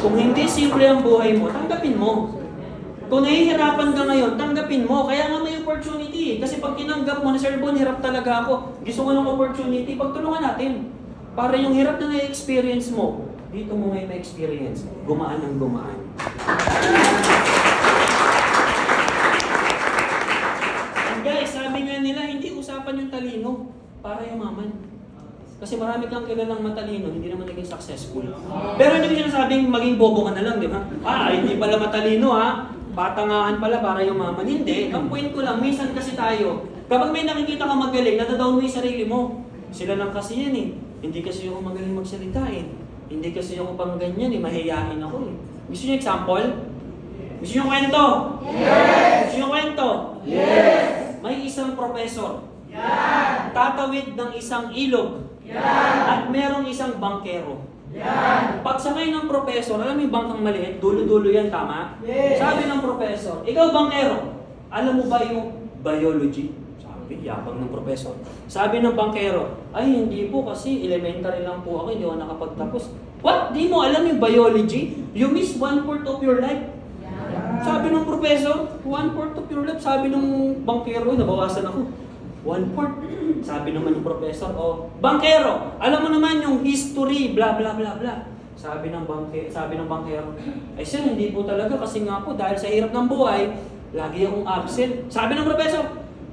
Kung hindi simple ang buhay mo, tanggapin mo. Kung nahihirapan ka ngayon, tanggapin mo. Kaya nga may opportunity. Kasi pag tinanggap mo na, Sir Bon, hirap talaga ako. Gusto ko ng opportunity, pagtulungan natin. Para yung hirap na na-experience mo, dito mo ngayon ma-experience. Gumaan ng gumaan. And guys, sabi nga nila, hindi usapan yung talino para yumaman. Kasi marami kang kilalang matalino, hindi naman naging successful. Pero hindi ko sinasabing maging bobo ka na lang, di ba? Hindi pala matalino ha. Patangahan pala para yumaman. Hindi. Ang point ko lang, minsan kasi tayo, kapag may nakikita ka magaling, nadadown mo yung sarili mo. Sila lang kasi yan eh. Hindi kasi ako magaling magsalita eh. Hindi kasi ako pang ganyan eh. Mahihain ako eh. Gusto niyo example? Gusto niyo kwento? Yes! Gusto niyo kwento? Yes! May isang profesor. Yan! Tatawid ng isang ilog. Yan! At merong isang bankero. Yan! Pagsakay ng profesor, alam mo yung bangkang maliit? Dulo-dulo yan, tama? Yes! Sabi ng profesor, ikaw bankero, alam mo ba yung biology? Sabi, yapang ng profesor. Sabi ng bankero, ay hindi po kasi elementary lang po ako, hindi ako nakapagtapos. What? Di mo alam yung biology? You miss 1/4 of your life. Sabi ng professor, 1/4 of your life. Sabi ng bankero, nabawasan ako. 1/4. Sabi naman ng professor, oh, bankero, alam mo naman yung history, bla bla bla bla. Sabi ng bankero, ay sir, hindi po talaga kasi nga po dahil sa hirap ng buhay, lagi akong absent. Sabi ng professor,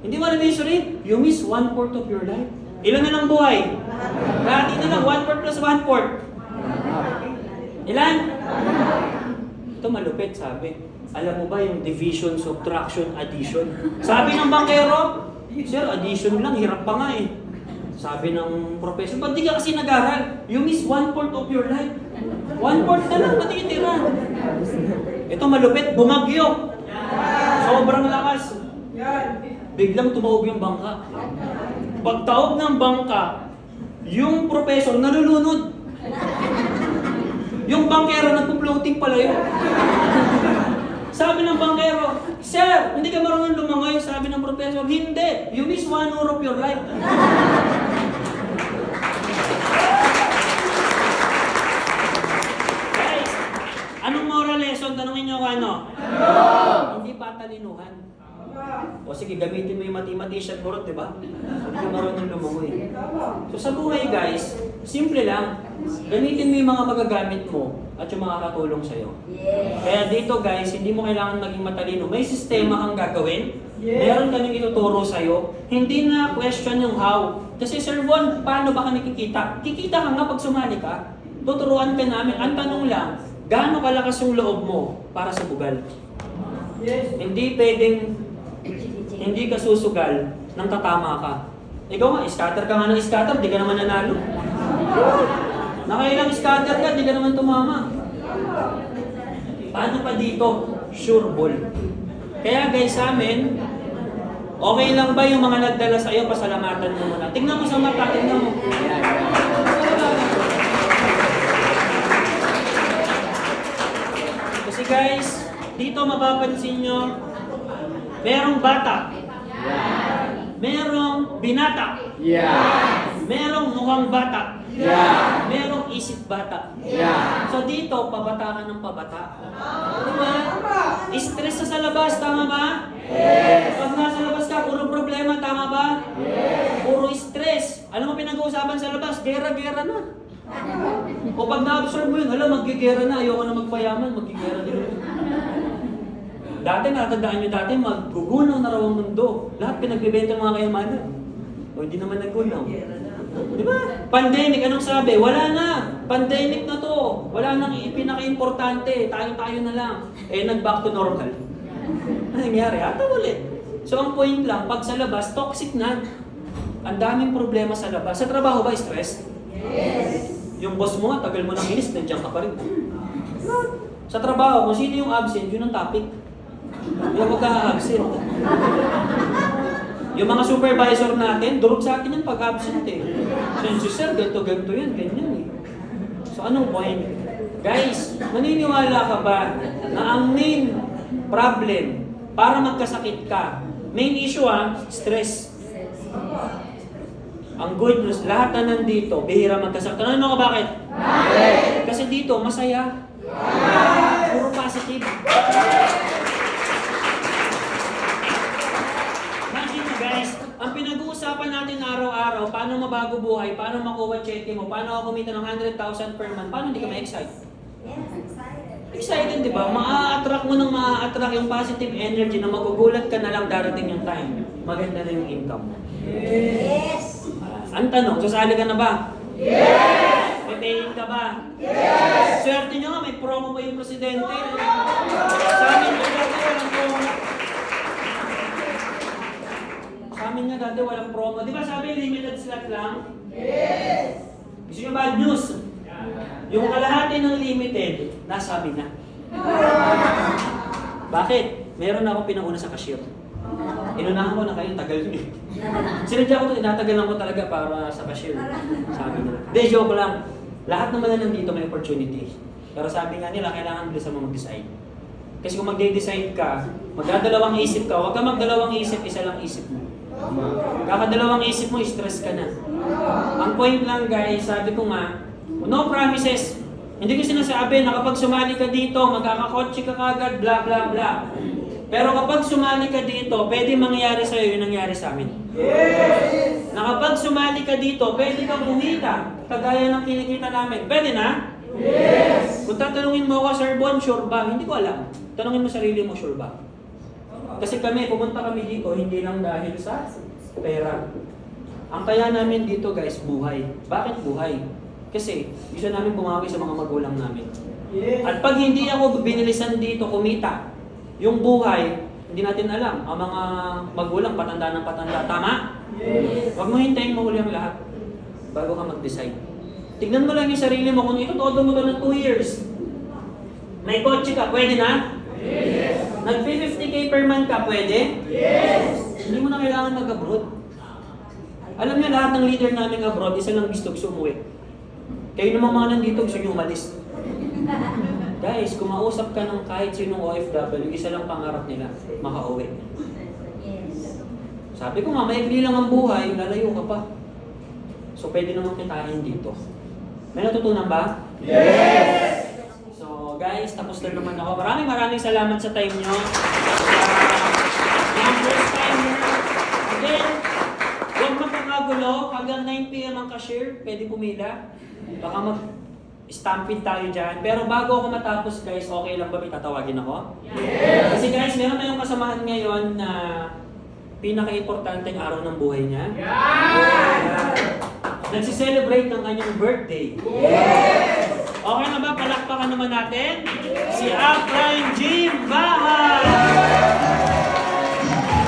hindi mo alam yung history, you miss 1/4 of your life. Ilan na lang buhay? Dati na lang, 1/4 plus 1/4. Ilan? Ito malupit, sabi. Alam mo ba yung division, subtraction, addition? Sabi ng bankero, sir, addition lang, hirap pa nga eh. Sabi ng professor, ba't di ka kasi nag-aral? You miss 1/4 of your life. 1/4 na lang, natitira. Ito malupit, bumagyo. Sobrang lakas. Biglang tumaob yung bangka. Pagtaob ng bangka, yung professor nalulunod. Yung bankero nagpo-floating palayo. Sabi ng bankero, sir, hindi ka marunong lumangoy. Sabi ng professor, hindi. You miss 1 hour of your life. Guys, anong moral lesson? Tanungin niyo ako ano? Hindi patalinuhan. O sige, gamitin mo yung mathematician burot, di ba? Hindi ka marunong lumangoy. So sa buhay guys, simple lang. Gamitin mo yung mga magagamit mo at yung makakatulong sa'yo. Kaya dito guys, hindi mo kailangan maging matalino. May sistema kang gagawin. Meron kaming ituturo sa'yo. Hindi na question yung how. Kasi Sir Von, paano ba kami kikita? Kikita ka nga pag sumali ka. Tuturuan ka namin. Ang tanong lang, gaano kalakas yung loob mo para sa bugal? Hindi pwedeng hindi ka susugal nang tatama ka. Ikaw nga, scatter ka nga ng scatter, di ka naman nanalo. Nakailang scatter ka, di ka naman tumama. Paano pa dito? Sure ball. Kaya guys, sa amin, okay lang ba yung mga nagdala sa iyo, pasalamatan mo muna. Tingnan mo sa mata, tingnan mo. Kasi guys, dito mapapansin nyo, merong bata. Merong binata. Merong mukhang bata. Merong isip bata. So dito, pabata ka ng pabata. Diba? Stress sa labas, tama ba? Pag nasa labas ka, puro problema, tama ba? Puro stress. Alam mo pinag-uusapan sa labas, gera-gera na. O pag na-observe mo yun, mag-gera na, ayoko na magpayaman, mag-gera din. Dati, natandaan nyo dati, maggugunaw na raw ang mundo. Lahat pinagbibenta ng mga kayamanan. O hindi naman naggunaw. Di ba? Pandemic, anong sabi? Wala na. Pandemic na to. Wala nang pinaka-importante. Tayo-tayo na lang. Nag-back to normal. Ano nangyari? Ata ulit. So ang point lang, pag sa labas, toxic na. Ang daming problema sa labas. Sa trabaho ba, stress? Yes. Yung boss mo nga, tagal mo nang inis, nandiyan ka pa rin. Sa trabaho, kung sino yung absent, yun ang topic. Hindi ako ka-absent. Yung mga supervisor natin, durog sa akin yan pag-absent eh. So, sir, ganito yan, ganyan eh. So, anong point? Guys, maniniwala ka ba na ang main problem para magkasakit ka, main issue stress. Ang good news, lahat na nandito, bihira magkasakit. Ano ka bakit? Kasi dito, masaya. Puro positive. Guys, ang pinag-uusapan natin araw-araw, paano mabago buhay, paano makuha check mo, paano ako kumita ng 100,000 per month, paano hindi ka ma-excite? Excited, di ba? Ma-attract mo ng ma-attract yung positive energy na magugulat ka na lang darating yung time. Maganda na yung income mo. Yes! Ang tanong, sasali ka na ba? Yes! May paying ka ba? Yes! Swerte nyo nga, may promo pa yung presidente. Sa amin nga dati walang promo. Sa amin nga dati walang promo. Di ba sabi limited slot lang? Yes! Gusto nyo bad news? Yung kalahati ng limited, nasabi na. Bakit? Meron na akong pinauna sa cashier. Inunahan ko na kayo, tagal nyo eh. Sinadya ko ito, tinatagalan ko talaga para sa cashier. Sabi nila. Hindi, joke lang. Lahat naman na nandito may opportunity. Pero sabi nga nila, kailangan bilisan mo mag-decide. Kasi kung magde-decide ka, magdadalawang isip ka, huwag ka magdalawang isip, isa lang isip mo. Kakadalawang isip mo, stress ka na. Ang point lang guys, sabi ko nga, no promises. Hindi ko sinasabi na kapag sumali ka dito, magkakakotse ka kagad, bla bla bla. Pero kapag sumali ka dito, pwede mangyari sa'yo yung nangyari sa amin. Yes! Na kapag sumali ka dito, pwede kang kumita. Kagaya ng kinikita namin. Pwede na? Yes! Kung tatanungin mo ako, Sir Bon, sure ba? Hindi ko alam. Tanungin mo sarili mo, sure ba? Kasi pumunta kami dito, hindi lang dahil sa pera. Ang kaya namin dito guys, buhay. Bakit buhay? Kasi gusto namin bumawi sa mga magulang namin. At pag hindi ako binilisan dito kumita, yung buhay, hindi natin alam. Ang mga magulang, patanda ng patanda. Tama? Yes. Huwag mo hintayin mo uli ang lahat bago ka mag-decide. Tignan mo lang yung sarili mo kung itutodo mo to ng 2 years. May kotse ka, pwede na? Yes. Nag-50K per month ka, pwede? Yes. Hindi mo na kailangan mag-abroad. Alam niyo lahat ng leader namin abroad, isa lang gusto umuwi. Kayo naman mga nandito gusto nyo umalis. Guys, kung mausap ka ng kahit sinong OFW, isa lang pangarap nila, makauwi. Sabi ko nga, maikli lang ang buhay, lalayo ka pa. So pwede naman kitain dito. May natutunan ba? Yes! So guys, tapos na naman ako. Maraming salamat sa time nyo. Yung first timer. Again, huwag magkakagulo. Hanggang 9 PM ang cashier, pwede pumila. Baka mag-stampede tayo dyan. Pero bago ako matapos guys, okay lang ba may tatawagin ako? Yes! Kasi guys, meron tayong kasamahan ngayon na pinaka-importanteng araw ng buhay niya. Yeah! Nagsiselebrate ng kanyang birthday. Yes! Okay na ba? Palakpakan naman natin si Aprime Jim Baha!